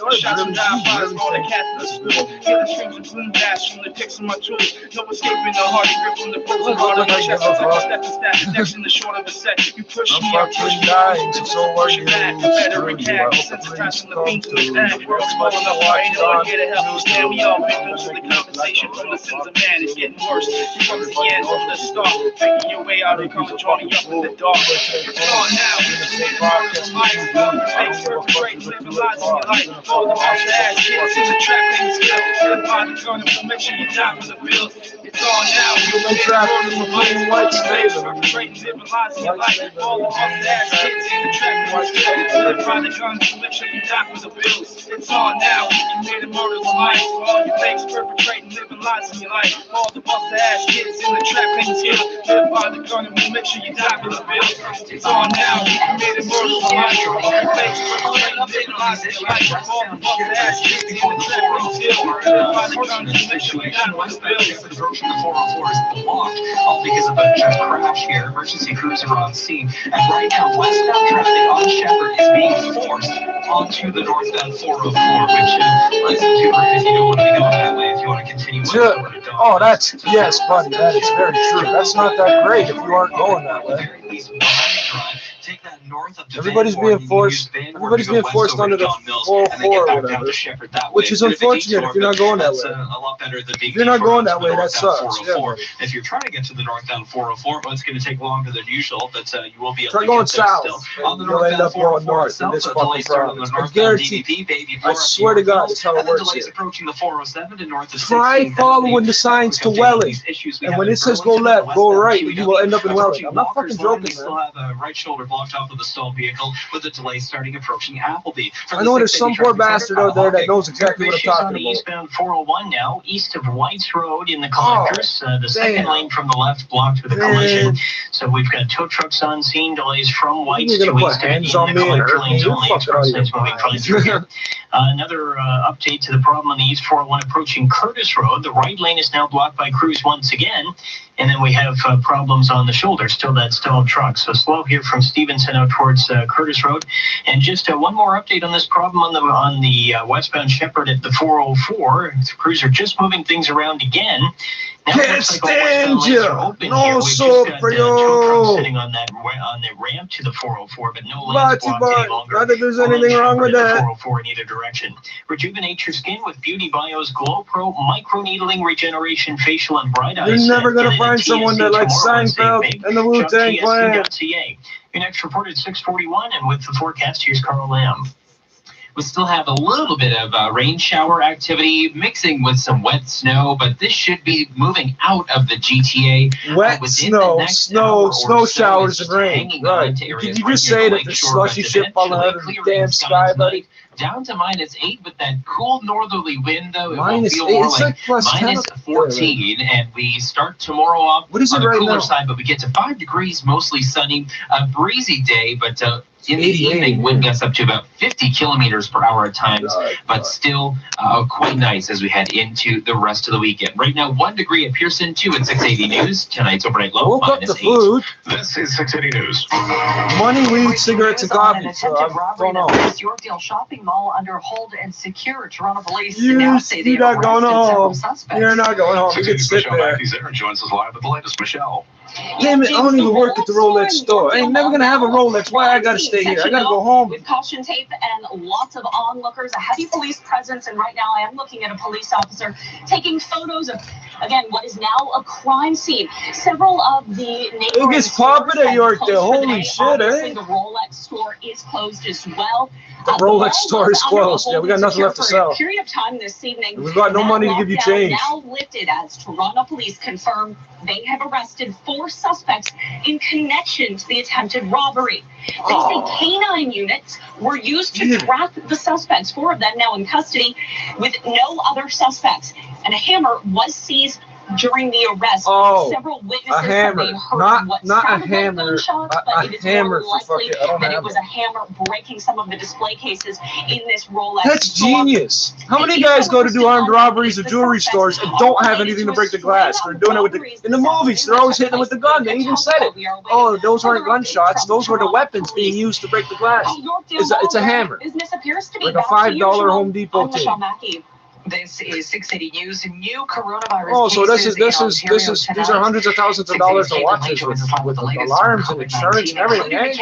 Hear the strings of boom bash from the picks of my tools. No escaping the hardy grip from the frozen heart of my chest. It's like a step and stack. Steps in the short of a set. You push me, I push me.
Dying, so are you?
Better react. Sensitizing the beans to the bag. World's falling up. I know I get a help. Stand we all victims of the compensation from the sins of man. It's getting worse. Here comes the end of the start. Making your way out and coming, joining up in the dark. It's on now. We committed murders on life. Fakes perpetrating, living lies in your life. All the ass kids in the trap, in the skill. Live by the gun and we'll make sure you die for the bill. It's on now. We committed murders on life. Fakes perpetrating, living lies in your life. All the ass kids in the trap, in the skill. Live by the gun and we'll make sure you die for the bills. It's on now. We committed murders on life. All your fakes perpetrating, living lies in your life. All the ass kids in the trap, in the skill. Live by the gun and we'll make sure you die for the bills. It's on now. We committed murders on life. All your fakes perpetrating, living lies in your life. All the ass kids in the trap, in the skill. Live by the gun and we'll make sure you die for the bills.
The approach from the 404 is blocked, all because of a crash here. Emergency crews are on scene, and right now westbound traffic on Shepherd is being forced onto the northbound 404, which ladies and gentlemen, if you don't want to be going that way, if you want to continue
oh, that's, yes, buddy, that is very true. That's not that great if you aren't going that way.
Take that north of
Everybody's being forced. Everybody's being forced under the 404 or whatever, which is unfortunate if you're not going that way.
A lot better than being
if you're not going that way, that sucks. Yeah.
If you're trying to get to the northbound 404, well, it's going to take longer than usual, but you will be able
to
get
there
south.
Still. On the you'll end up going north in this fucking province. I guarantee. I swear to God, that's how it works here.
Approaching the 407 to north of
Try following the signs to Welling, and when it says go left, go right, you will end up in Welling. I'm not fucking joking, man.
Still have a right shoulder blocked off with a stalled vehicle with a delay starting approaching Appleby.
I know there's some poor bastard out there that knows exactly what I'm talking about.
On the eastbound 401 now, east of White's Road in the collectors. The second lane from the left blocked with a collision. So we've got tow trucks on scene, delays from White's to east in the collector lanes only. Express moving further through here. Another update to the problem on the East 401 approaching Curtis Road. The right lane is now blocked by crews once again. And then we have problems on the shoulder, still that stalled truck. So slow here from Steve. Stevenson out towards Curtis Road. And just one more update on this problem on the westbound Shepherd at the 404. The crews are just moving things around again.
Can't stand you. No soprio.
Sitting on the ramp to the 404, but no lanes blocked any longer.
Not that there's anything wrong with that.
404 in either direction. Rejuvenate your skin with Beauty Bio's Glow Pro microneedling regeneration facial and bright eyes.
You're never gonna find someone that likes Seinfeld and the Wu-Tang Clan.
Your next report at 6:41, and with the forecast, here's Carl Lamb.
We still have a little bit of rain shower activity mixing with some wet snow, but this should be moving out of the GTA.
Wet snow showers and rain. Right. Did you just say that the slushy shit falling out of the damn sky, buddy?
Down to -8 with that cool northerly wind, though. It
-8,
will feel more
it's
like -14, and we start tomorrow off on the cooler side, but we get to 5 degrees, mostly sunny, a breezy day, but in the evening, wind gusts up to about 50 kilometers per hour at times, but still quite nice as we head into the rest of the weekend. Right now, 1 degree at Pearson, 2 at 680 News. Tonight's overnight low, -8.
This is 680 News.
Money, weed, cigarettes, and coffee. So I don't know.
Yorkdale Shopping Mall under hold and secure. Toronto police
You're
now say they've
not going
arrested several
home.
suspects.
You're not going home. You can sit there.
Michelle joins us live with the latest. Michelle.
Damn it, I don't even work at the Rolex store. I ain't never gonna have a Rolex. Why I gotta stay here? I gotta go home.
With caution tape and lots of onlookers, a heavy police presence, and right now I am looking at a police officer taking photos of, again, what is now a crime scene. Several of the neighboring
It gets popping at Yorkdale. Holy shit,
eh? The Rolex store is closed as well.
The Rolex store is closed. Yeah, we got nothing left to sell.
For a period of time this evening.
We've got no money to give you change.
Now lifted as Toronto police confirm they have arrested 4 suspects in connection to the attempted robbery. They say canine units were used to track the suspects, 4 of them now in custody, with no other suspects. And a hammer was seized during the arrest. Several witnesses have been heard what sounded like gunshots, but it is more likely that it was a hammer breaking some of the display cases in this Rolex.
That's genius. How many guys go to do armed robberies at jewelry stores and don't have anything to break the glass? They're doing it with in the movies. They're always hitting them with the gun. They even said it. Oh, those weren't gunshots. Those were the weapons being used to break the glass. It's a hammer. Like a $5 Home Depot thing.
This is 680 News. New coronavirus
so these are hundreds of thousands of dollars to watch this with alarms and insurance and everything.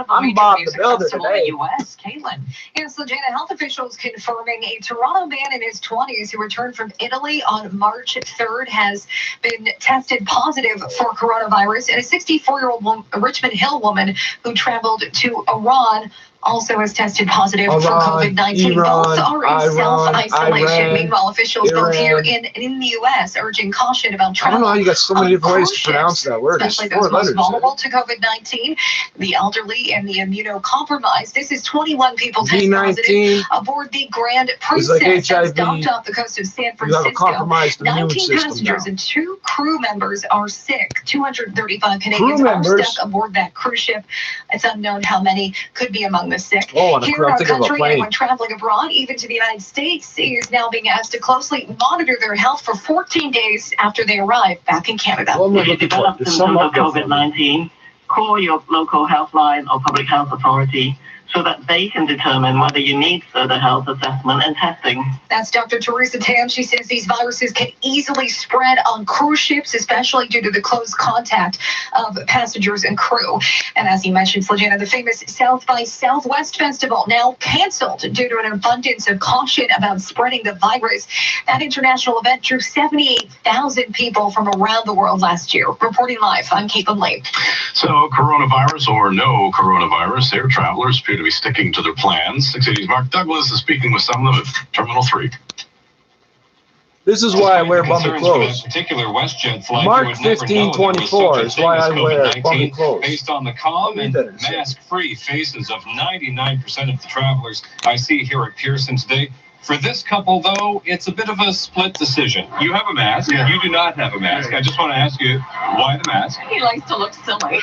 I'm Bob the Builder today.
US. Caitlin. Yes, Legina, health officials confirming a Toronto man in his 20s who returned from Italy on March 3rd has been tested positive for coronavirus, and a 64-year-old Richmond Hill woman who traveled to Iran also has tested positive for COVID-19. Both are in self-isolation. Meanwhile, officials both here in the U.S. urging caution about travel.
I don't know how you got so many different ways to pronounce that word.
Especially those most vulnerable to COVID-19, the elderly and the immunocompromised. This is 21 people tested positive aboard the Grand Princess that's docked off the coast of San Francisco. 19 passengers and 2 crew members are sick. 235 Canadians are stuck aboard that cruise ship. It's unknown how many could be among the sick. Here in our country, anyone traveling abroad, even to the United States, is now being asked to closely monitor their health for 14 days after they arrive back in Canada.
If you develop symptoms of COVID-19, call your local health line or public health authority so that they can determine whether you need further health assessment and testing.
That's Dr. Teresa Tam. She says these viruses can easily spread on cruise ships, especially due to the close contact of passengers and crew. And as you mentioned, Slajana, the famous South by Southwest Festival now canceled due to an abundance of caution about spreading the virus. That international event drew 78,000 people from around the world last year. Reporting live, I'm Caitlin Lee.
So coronavirus or no coronavirus, air travelers appear to be sticking to their plans. 680's Mark Douglas is speaking with some of them at Terminal 3.
This is why I wear bummy clothes.
Particular WestJet flight,
Mark 1524 is why I wear bummy clothes.
Based on the calm and mask-free faces of 99% of the travelers I see here at Pearson today, For this couple, though, it's a bit of a split decision. You have a mask. Yeah. You do not have a mask. I just want to ask you, why the mask?
He likes to look silly.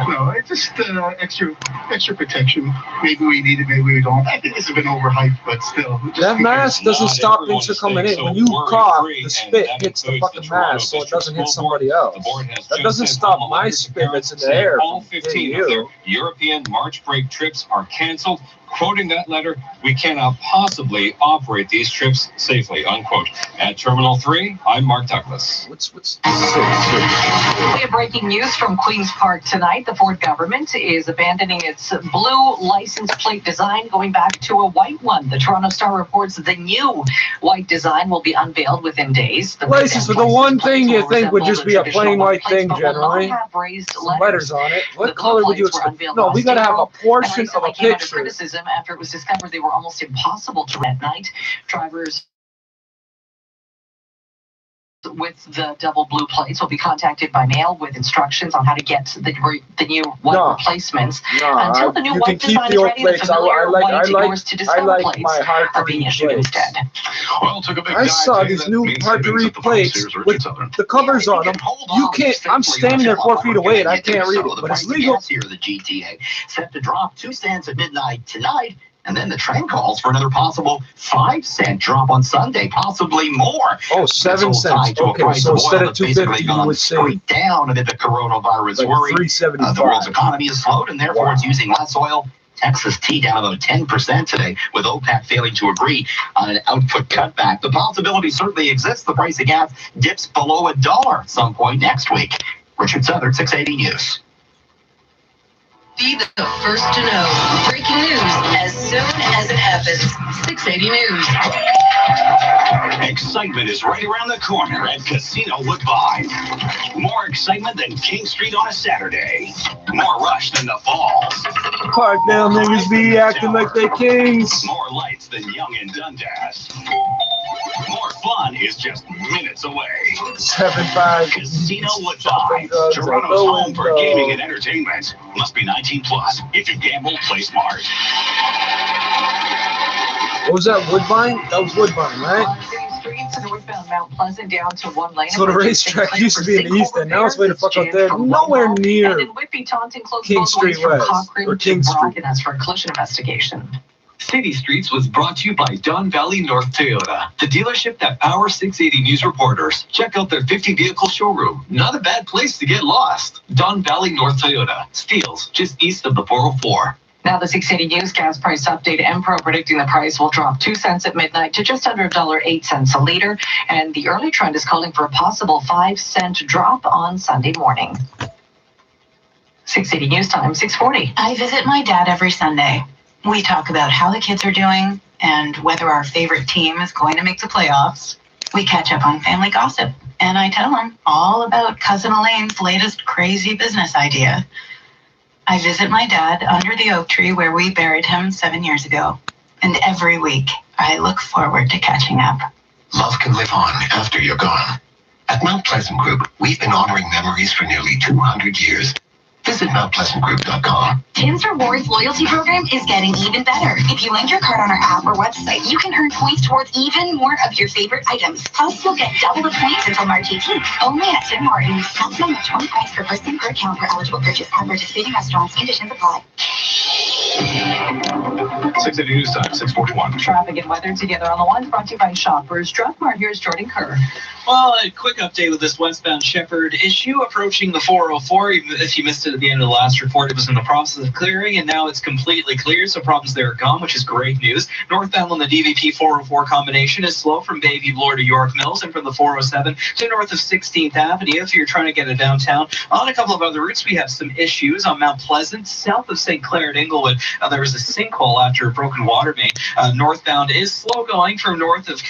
No, it's just extra protection. Maybe we need it, maybe we don't. I think this has been overhyped, but still.
That mask doesn't stop things from coming in. When you cough, the spit hits the fucking mask, so it doesn't hit somebody else. That doesn't stop my spit that's in the air.
All 15 of their European March break trips are canceled. Quoting that letter, we cannot possibly operate these trips safely, unquote. At Terminal 3, I'm Mark Douglas.
We have breaking news from Queen's Park tonight. The Ford government is abandoning its blue license plate design, going back to a white one. The Toronto Star reports the new white design will be unveiled within days. The
license for the one thing you think would just be a plain white thing, generally. Some letters on it. What color would you expect? No, we got to have a portion of a picture.
After it was discovered they were almost impossible to read at night. Drivers with the double blue plates will be contacted by mail with instructions on how to get the new white replacements. Until the new white design is ready, the familiar white ignores to discover plates are being issued instead.
Well, took a big
I saw these new hard-to-read plates with the covers on them. You can't. I'm standing there 4 feet away and I can't read it, but it's legal.
Here, the GTA set to drop 2 cents at midnight tonight. And then the trend calls for another possible 5-cent drop on Sunday, possibly more.
Oh, 7 cents. Okay, so instead of 250, you would say
down amid the coronavirus worry.
375.
The world's economy is slowed, and therefore it's using less oil. Texas tea down about 10% today, with OPEC failing to agree on an output cutback. The possibility certainly exists. The price of gas dips below $1 at some point next week. Richard Southern, 680 News.
Be the first to know. Breaking news as soon as it happens. 680 News.
Excitement is right around the corner at Casino Woodbine. More excitement than King Street on a Saturday. More rush than the Falls.
Parkdale niggas be acting like they kings.
More lights than Young and Dundas. More fun is just minutes away.
7-5.
Casino Woodbine. Toronto's home for gaming and entertainment. Must be 19 plus. If you gamble, play smart.
What was that, Woodbine? That was Woodbine, right?
Streets northbound Mount Pleasant down to 1 lane.
So the racetrack used to be in the east end. Now it's way the fuck up there. Nowhere near King Street West or King Street.
And that's for a collision investigation.
City Streets was brought to you by Don Valley North Toyota, the dealership that powers 680 News reporters. Check out their 50-vehicle showroom. Not a bad place to get lost. Don Valley North Toyota, Steeles, just east of the 404.
Now the 680 News gas price update. Empro predicting the price will drop 2 cents at midnight to just under $1.08 a liter. And the early trend is calling for a possible 5-cent drop on Sunday morning. 680 News Time, 640.
I visit my dad every Sunday. We talk about how the kids are doing and whether our favorite team is going to make the playoffs. We catch up on family gossip, and I tell him all about Cousin Elaine's latest crazy business idea. I visit my dad under the oak tree where we buried him 7 years ago, and every week I look forward to catching up.
Love can live on after you're gone. At Mount Pleasant Group, we've been honoring memories for nearly 200 years. Visit MountPleasantGroup.com.
Tim's Rewards loyalty program is getting even better. If you link your card on our app or website, you can earn points towards even more of your favorite items. Plus, you'll get double the points until March 18th. Only at Tim Hortons. Maximum of 20 points per person per account per eligible purchase at participating restaurants. Conditions apply.
680 News Time, 641.
Traffic and weather together on the one, brought to you by Shoppers Drug Mart. Here's Jordan Kerr.
Well, a quick update with this westbound Shepherd issue approaching the 404. If you missed it at the end of the last report, it was in the process of clearing, and now it's completely clear, so problems there are gone, which is great news. Northbound on the DVP 404 combination is slow from Bayview Bloor to York Mills and from the 407 to north of 16th Avenue. If you're trying to get to downtown, on a couple of other routes, we have some issues on Mount Pleasant, south of St. Clair at Inglewood. There was a sinkhole after a broken water main. Northbound is slow going from north of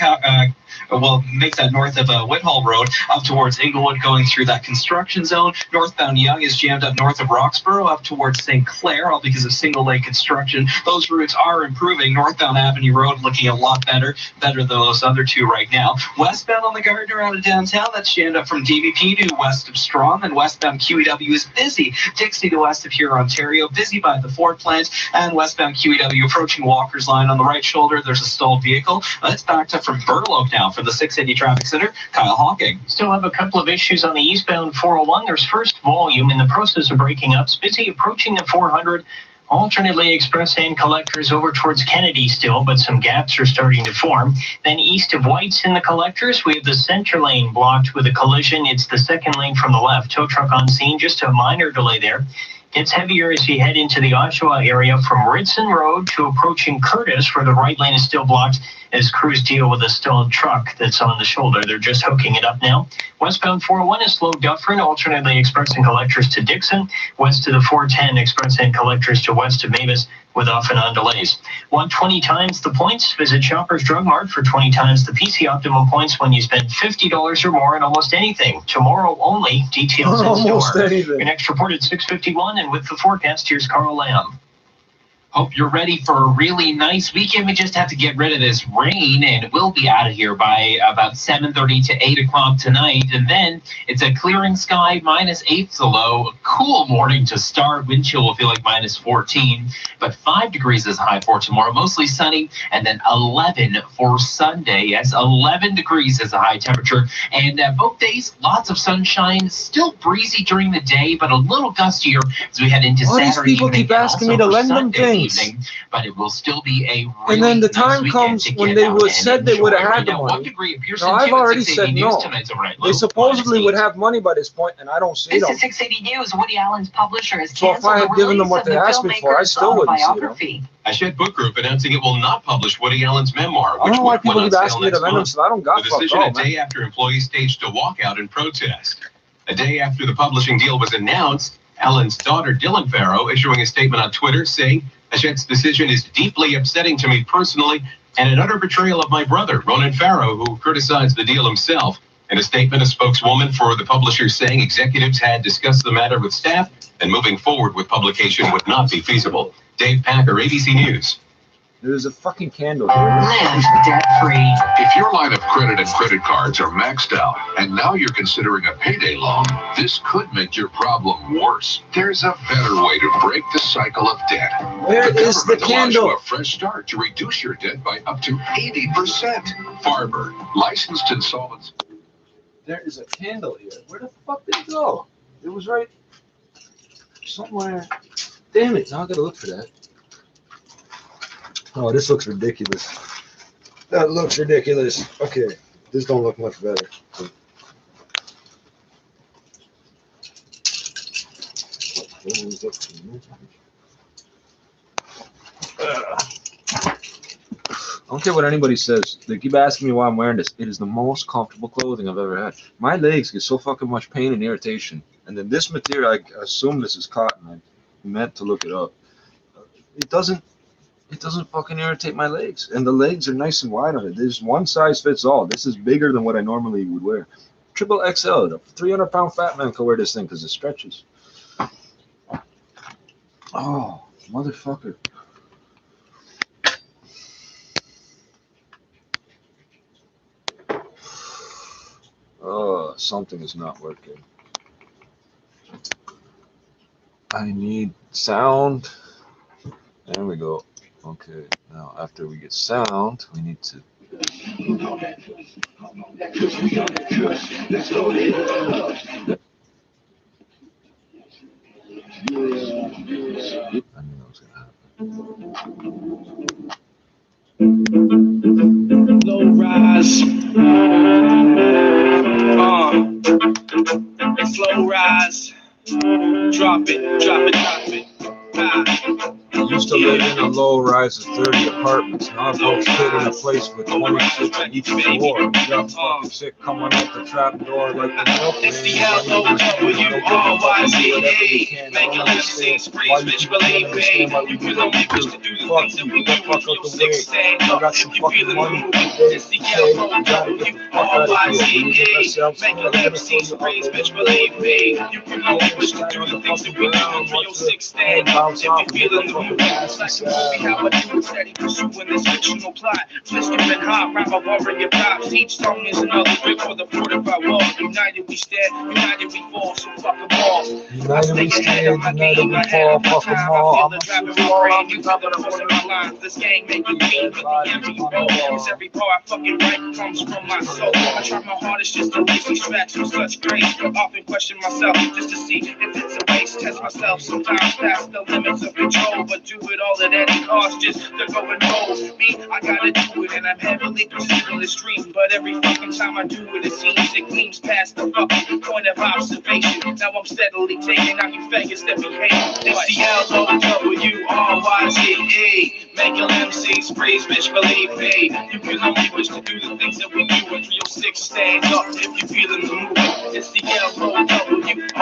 make that north of Whitehall Road up towards Inglewood going through that construction zone. Northbound Yonge is jammed up north of Roxborough up towards St. Clair, all because of single lane construction. Those routes are improving. Northbound Avenue Road looking a lot better than those other two right now. Westbound on the Gardner out of downtown, that's jammed up from DVP to west of Strom, and westbound QEW is busy. Dixie to west of here, Ontario, busy by the Ford plant, and westbound QEW approaching Walker's Line on the right shoulder. There's a stalled vehicle. It's backed up from Burloak now from the 680 Traffic Center. Kyle Hawking.
Still have a couple of issues on the eastbound 401. There's first volume in the process of breaking up. It's busy approaching the 400. Alternately, express and collectors over towards Kennedy still, but some gaps are starting to form. Then east of White's in the collectors, we have the center lane blocked with a collision. It's the second lane from the left. Tow truck on scene, just a minor delay there. It's heavier as you head into the Oshawa area from Ridson Road to approaching Curtis, where the right lane is still blocked as crews deal with a stalled truck that's on the shoulder. They're just hooking it up now. Westbound 401 is slow Dufferin, alternately express and collectors to Dixon. West to the 410, express and collectors to west of Mavis with off and on delays. Want 20 times the points? Visit Shoppers Drug Mart for 20 times the PC Optimum points when you spend $50 or more on almost anything. Tomorrow only. Details in store. Your next report at 6:51, and with the forecast, here's Carl Lamb.
Hope you're ready for a really nice weekend. We just have to get rid of this rain, and we'll be out of here by about 7:30 to 8 o'clock tonight. And then it's a clearing sky, -8 the low. A cool morning to start. Wind chill will feel like -14, but 5 degrees is high for tomorrow. Mostly sunny, and then 11 for Sunday. Yes, 11 degrees is a high temperature. And both days, lots of sunshine. Still breezy during the day, but a little gustier as we head into Saturday evening.
These people keep asking me to lend them things.
Evening, but it will still be a really
and then the
nice
time comes when they would said they would have had the money. Now, I've already said no. They supposedly would have money by this point, and I don't see them.
This is 680 News. Woody Allen's publisher has
so if I had given them what they asked me for, I still wouldn't see them.
Hachette Book Group announcing it will not publish Woody Allen's memoir,
I don't know why people keep asking me to lend them, so I don't got
the decision a day after employees staged a walkout in protest. A day after the publishing deal was announced, Allen's daughter, Dylan Farrow, issuing a statement on Twitter saying, Hachette's decision is deeply upsetting to me personally and an utter betrayal of my brother, Ronan Farrow, who criticized the deal himself. In a statement, a spokeswoman for the publisher saying executives had discussed the matter with staff and moving forward with publication would not be feasible. Dave Packer, ABC News.
There's a fucking candle here.
Live debt-free.
If your line of credit and credit cards are maxed out and now you're considering a payday loan, this could make your problem worse. There's a better way to break the cycle of debt.
Where is the candle?
A fresh start to reduce your debt by up to 80%. Farber, licensed insolvency.
There is a candle here. Where the fuck did it go? It was right somewhere. Damn it, now I gotta look for that. Oh, this looks ridiculous. That looks ridiculous. Okay, this don't look much better. I don't care what anybody says. They keep asking me why I'm wearing this. It is the most comfortable clothing I've ever had. My legs get so fucking much pain and irritation. And then this material, I assume this is cotton. I meant to look it up. It doesn't fucking irritate my legs. And the legs are nice and wide on it. There's one size fits all. This is bigger than what I normally would wear. Triple XL. A 300-pound fat man can wear this thing because it stretches. Oh, motherfucker. Oh, something is not working. I need sound. There we go. Okay, now after we get sound, we need to. I knew that was gonna happen.
Low rise. Slow rise. Drop it, drop it, drop it.
used to live in a low-rise of 30 apartments. Now I've got kid in a place with 26 on each floor. You got fucking shit coming out the trap door like the milkman.
It's the L-O-W-R-Y-C-A. Make your MCs freeze, bitch, believe me. You can only wish to do the things that we do when your six stand up. If you feel the movement, it's the L-O-W-R-Y-C-A. Make your MCs freeze, bitch, believe me. You can only wish to do the things that we do when your six stand up. If you feel the movement, it's like a movie, how I do it, steady pursuing this fictional plot. Twisted and hot, rap a warrior props. Each song is another brick for the fortified wall. United we stand, united we fall, so fuck them all.
United we stand, united we fall, fuck them all. I'm a
driving my brain, you feel the force in my lines. This gang make you mean with the empty roll. Cause every bar I fucking write comes from my soul. I try my hardest just to lace these tracks with such grace. But often question myself just to see if it's a waste. Test myself sometimes past the limits of control. But do it all at any cost just to go and roll. Me, I gotta do it and I'm heavily considering the stream. But every fucking time I do it, it seems it gleams past the fucking point of observation. Now I'm steadily taking out you faggots that behave. It's the L-O-W-R-Y-C-A. Make your MCs freeze, bitch, believe me. You can only wish to do the things that we do when 306 stands up if you feel in the movement. It's the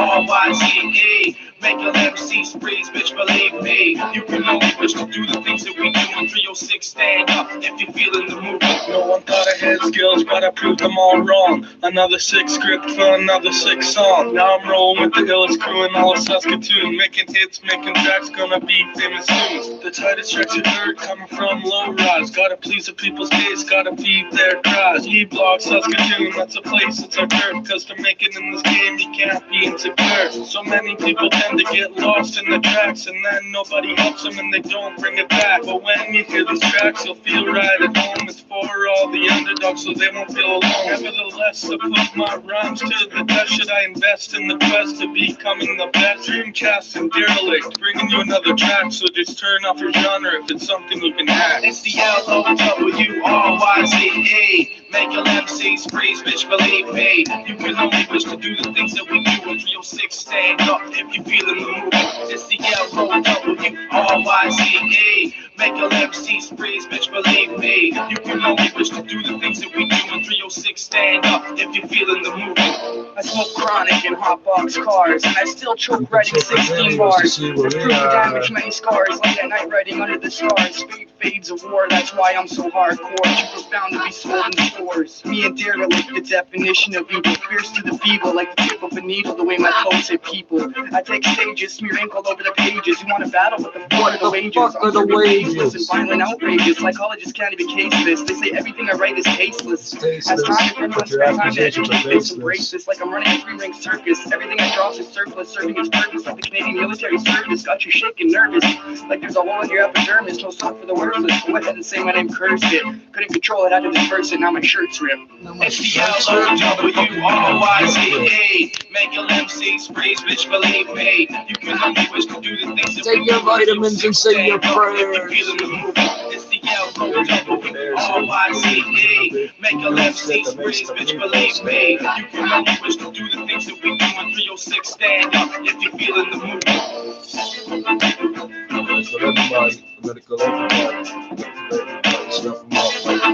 L-O-W-R-Y-C-A. Make your MCs freeze, bitch, believe me. You can only wish to do the things that we do when 306 stand up if you feel in the movement.
No one thought I had skills, but I proved them all wrong. Another sick script for another sick song. Now I'm rolling with the illest crew in all of Saskatoon. Making hits, making tracks, gonna be famous soon. The tightest tracks you heard coming from low rise. Gotta please the people's taste, gotta feed their cries. E-Block, Saskatoon, that's a place, it's our turf. Cause to make it in this game, you can't be insecure. So many people tend to get lost in the tracks, and then nobody helps them and they don't bring it back. But when you hear these tracks, you'll feel right at home. It's for all the underdogs so they won't feel alone. Nevertheless, I put my rhymes to the test. Should I invest in the quest to becoming the best? Dreamcast and Derelict, bringing you another track, so just turn off your genre if it's something you can hack.
It's the L-O-W-R-Y-C-A. Make your MCs freeze, bitch, believe me. You can only wish to do the things that we do when 306 stand up if you feel in the movement. It's the L-O-W-R-Y-C-A. Make your MCs freeze, bitch, believe me. You can only wish to do the things that we do when 306 stand up if you feel in the movement.
I smoke chronic in hotbox cars, and I still choke writing 16 bars. Prove damage, many scars, late at night writing under the stars. Fades of war, that's why I'm so hardcore. Too profound to be sold in stores. Me and Derelict, the definition of evil. Fierce to the feeble, like the tip of a needle, the way my clothes hit people. I take stages, smear ink all over the pages. You want to battle with the fuck of the wages? I'm serving faceless and violent outrages. Psychologists can't even case this. They say everything I write is tasteless. As time, if anyone spends time to educate, they embrace this. Like I'm running a three-ring circus. Everything I drop is surplus, serving its purpose. Like the Canadian military service, got you shaking nervous. Like there's a hole in your epidermis, no soap for the worthless. Go ahead and say my name, cursed it. Couldn't control it, had to disperse it, now my shirt's ripped.
It's the L-O-W-R-Y-C-A. Make your MCs freeze, bitch, believe me. You can only wish to do the things that
take your vitamins and say your prayers.
It's the L-O-W-R-Y-C-A. Make your MCs freeze, bitch, believe me. You can only wish to do the things that we do when 306 stand up if you feel in the movement.
Political everybody, stuff them up like all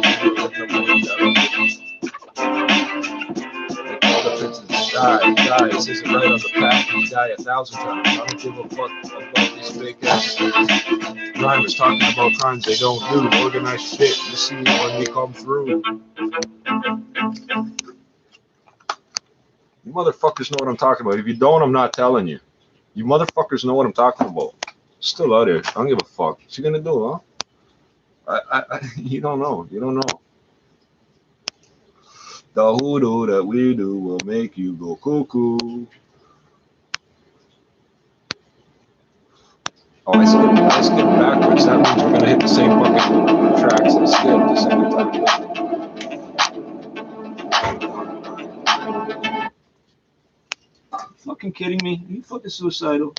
the pictures die, it says it right on the package, die 1,000 times. I don't give a fuck about these fake ass rhymers talking about crimes they don't do. Organized shit, you see it when we come through. You motherfuckers know what I'm talking about. If you don't, I'm not telling you. You motherfuckers know what I'm talking about. Still out here. I don't give a fuck. What you gonna do, huh? You don't know. You don't know. The hoodoo that we do will make you go cuckoo. Oh, I skipped backwards. That means we're gonna hit the same fucking tracks and skip the second time. Fucking kidding me? Are you fucking suicidal?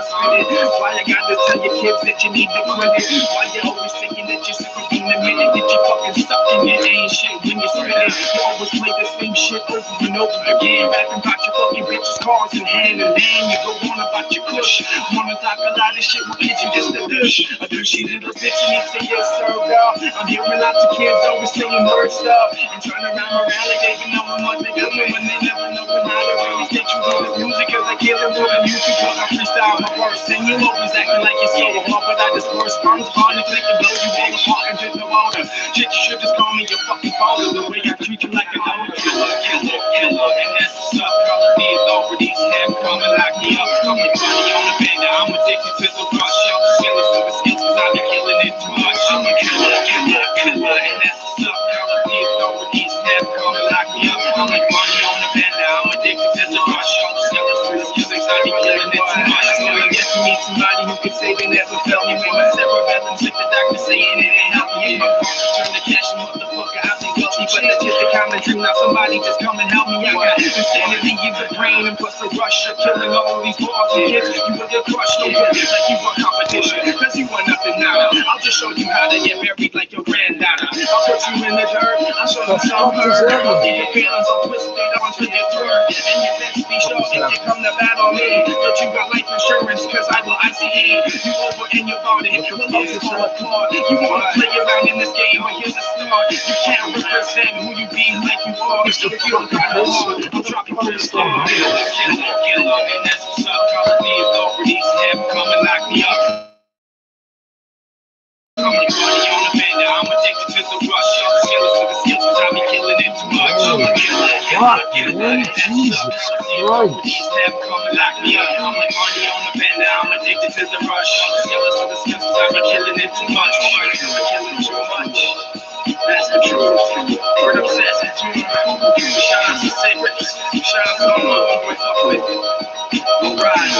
spit it. Why you gotta tell your kids that you need the credit? Why you always thinking that you're sick of being admitted that you fucking suck and you ain't shit when you spit it? You always play the same shit over and over again. Rapping about your fucking bitches, cars, and hand in hand. You go on about your kush. Wanna talk a lot of shit with kids, you just a douche. A douchey little bitch, and you say yes sir, girl. I'm hearing lots of kids always saying word stuff and turn around morale like they know what they're doing when they never know how to really stay true to this music. Cause I kill them for the music, cause I freestyle my verse. And you always acting like you're so hard, but I just burst sperms upon the click and blow you all apart into the water. Shit, you should just call me your fucking father. The way I treat you like an old killer, and that's what's up. Call the authorities have come and lock me up. I'm the money on the bed, now I'm addicted to the rush. Yo, skills for the skills, cause I be killing it too much. I'm a killer, and that's what's up. Call the authorities have come and lock me up. I'm like money on the bed, now I'm addicted to the rush. Yo, skills for the skills, cause I be killing it too much. So I guess you need somebody who can say they never felt me. When my cerebellum sick, the doctor saying it ain't help me. Turn the cash motherfucker out and guilty, but that's just the common truth. Now somebody just come and help me. I got insanity in the brain and plus the rush of killing all these bars and kids. You will get crushed, don't get like you want competition, cause you want nothing now. I'll just show you how to get buried like your granddaughter. I'll put you in the dirt, I'll show you some hurt. I'll get your feelings all twisted onto your throat. And your best be sure if you come to battle me, that you got life insurance, cause I will ICE you over in your body. Will always fall apart. You wanna play around in this game, but here's the start. You can't represent who you be like you are. So if you don't got no heart, I'll drop you to the floor. Killer, and that's what's up. Call the authorities have come and lock me up. I'm like money on the bed, now I'm addicted to the rush. Yo, skills for the skills, cause I be killing it too much. I'm a killer, and that's what's up. The authorities have come and lock me up. I'm like money on the bed, now I'm addicted to the rush. Yo, skills for the skills, cause I be killing it too much. I'm killing too much. That's the truth. Word obsessed. Shout out to Secrets. Shout out to all my homeboys up with it. Alright.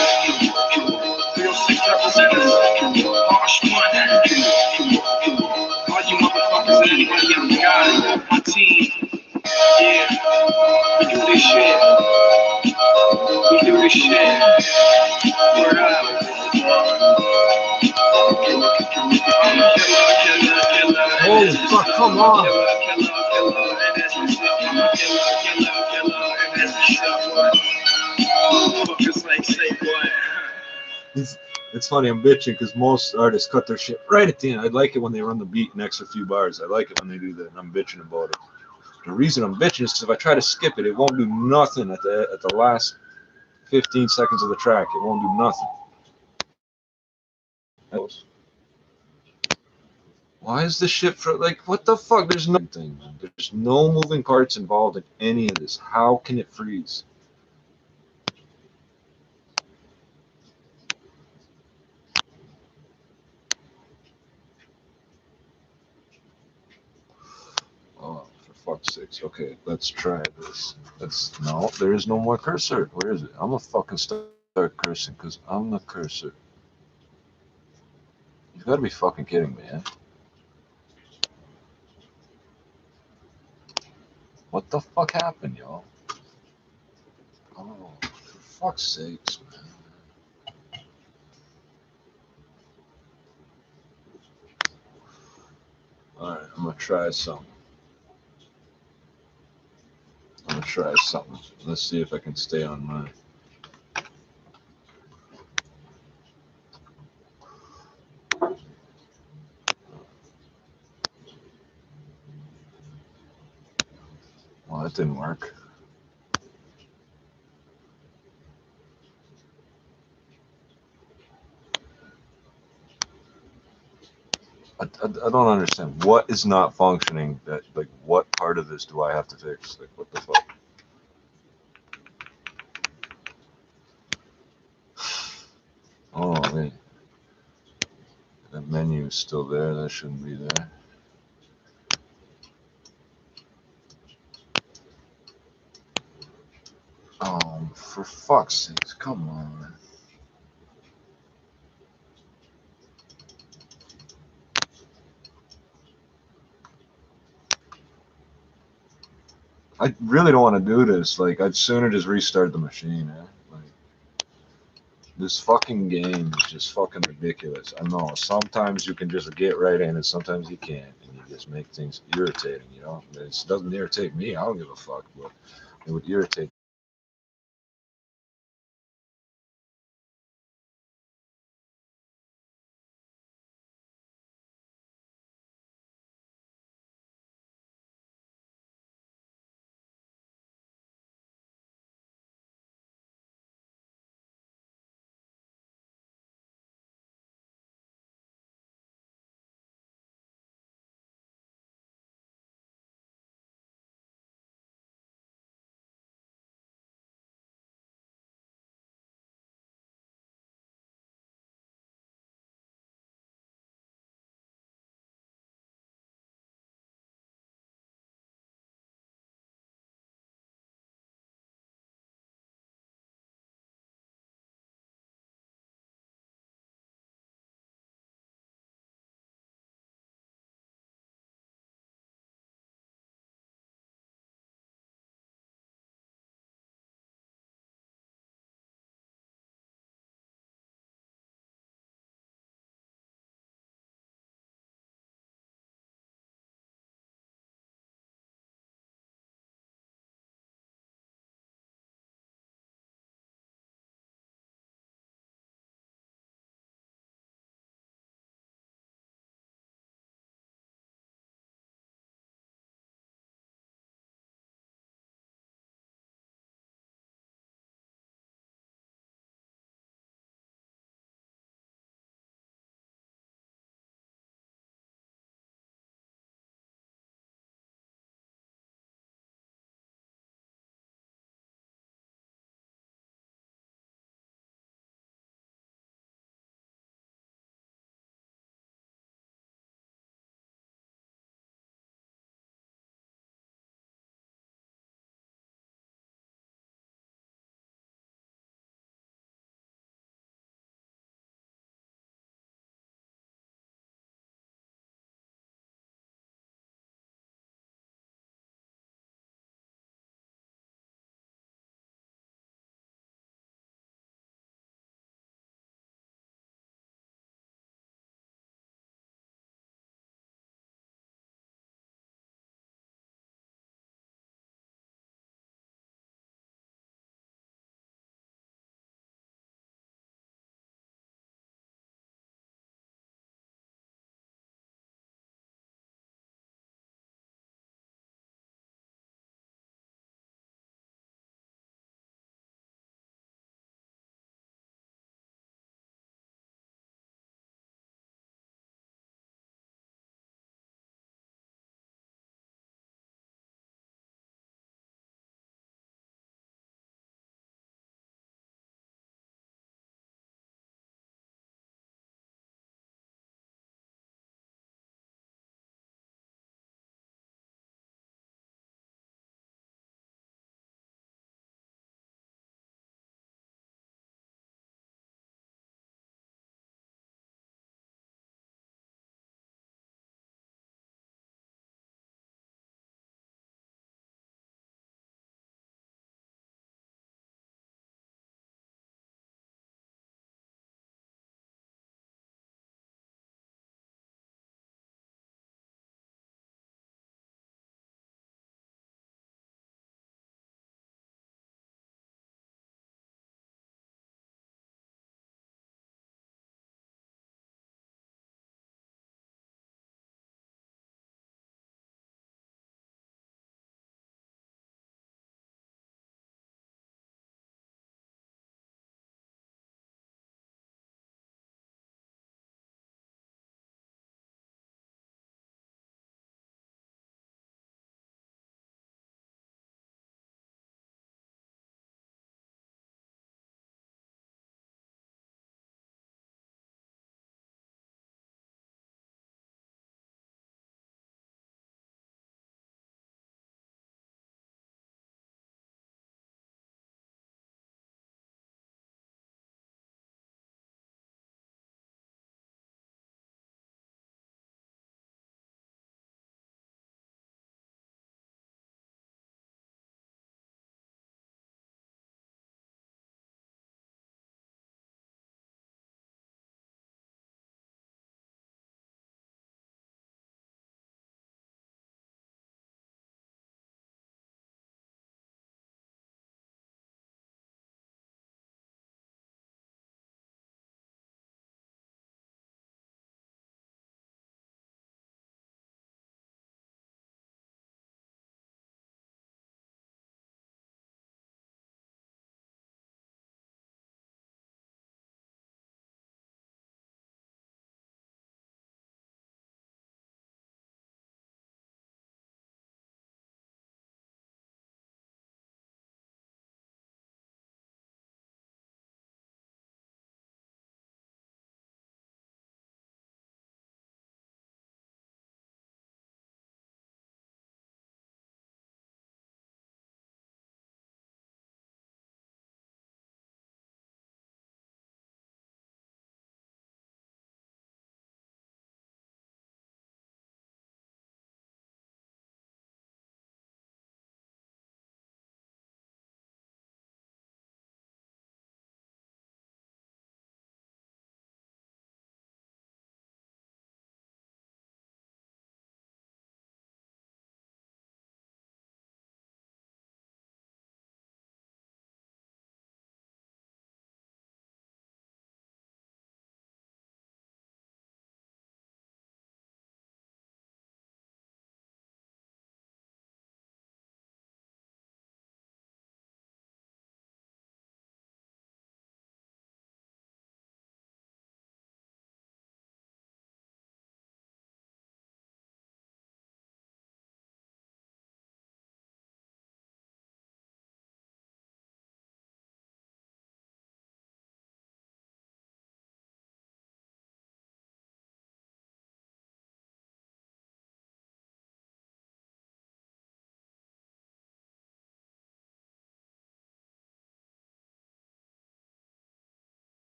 306 representatives. Harsh one. All you motherfuckers and anybody else got my team. Yeah. We do this shit. We do this shit. Word up.
Holy fuck, come on. It's funny, I'm bitching because most artists cut their shit right at the end. I like it when they run the beat an extra few bars. I like it when they do that, and I'm bitching about it. The reason I'm bitching is because if I try to skip it, it won't do nothing at the last 15 seconds of the track. It won't do nothing. Why is this shit for, like, what the fuck? There's no thing, man. There's no moving parts involved in any of this. How can it freeze? Oh, for fuck's sakes. Okay, let's try this. No, there is no more cursor. Where is it? I'm gonna fucking start cursing because I'm the cursor. You gotta be fucking kidding me, eh? What the fuck happened, y'all? Oh, for fuck's sakes, man. Alright, I'm gonna try something. Let's see if I can stay on mine. Well, that didn't work. I don't understand. What is not functioning? That, like, what part of this do I have to fix? Like, what the fuck? Oh, wait. That menu is still there. That shouldn't be there. Oh, for fuck's sake. Come on, man. I really don't want to do this. Like, I'd sooner just restart the machine, eh? Like,
This fucking game is just fucking ridiculous. I know. Sometimes you can just get right in and sometimes you can't. And you just make things irritating, you know? It doesn't irritate me. I don't give a fuck. But it would irritate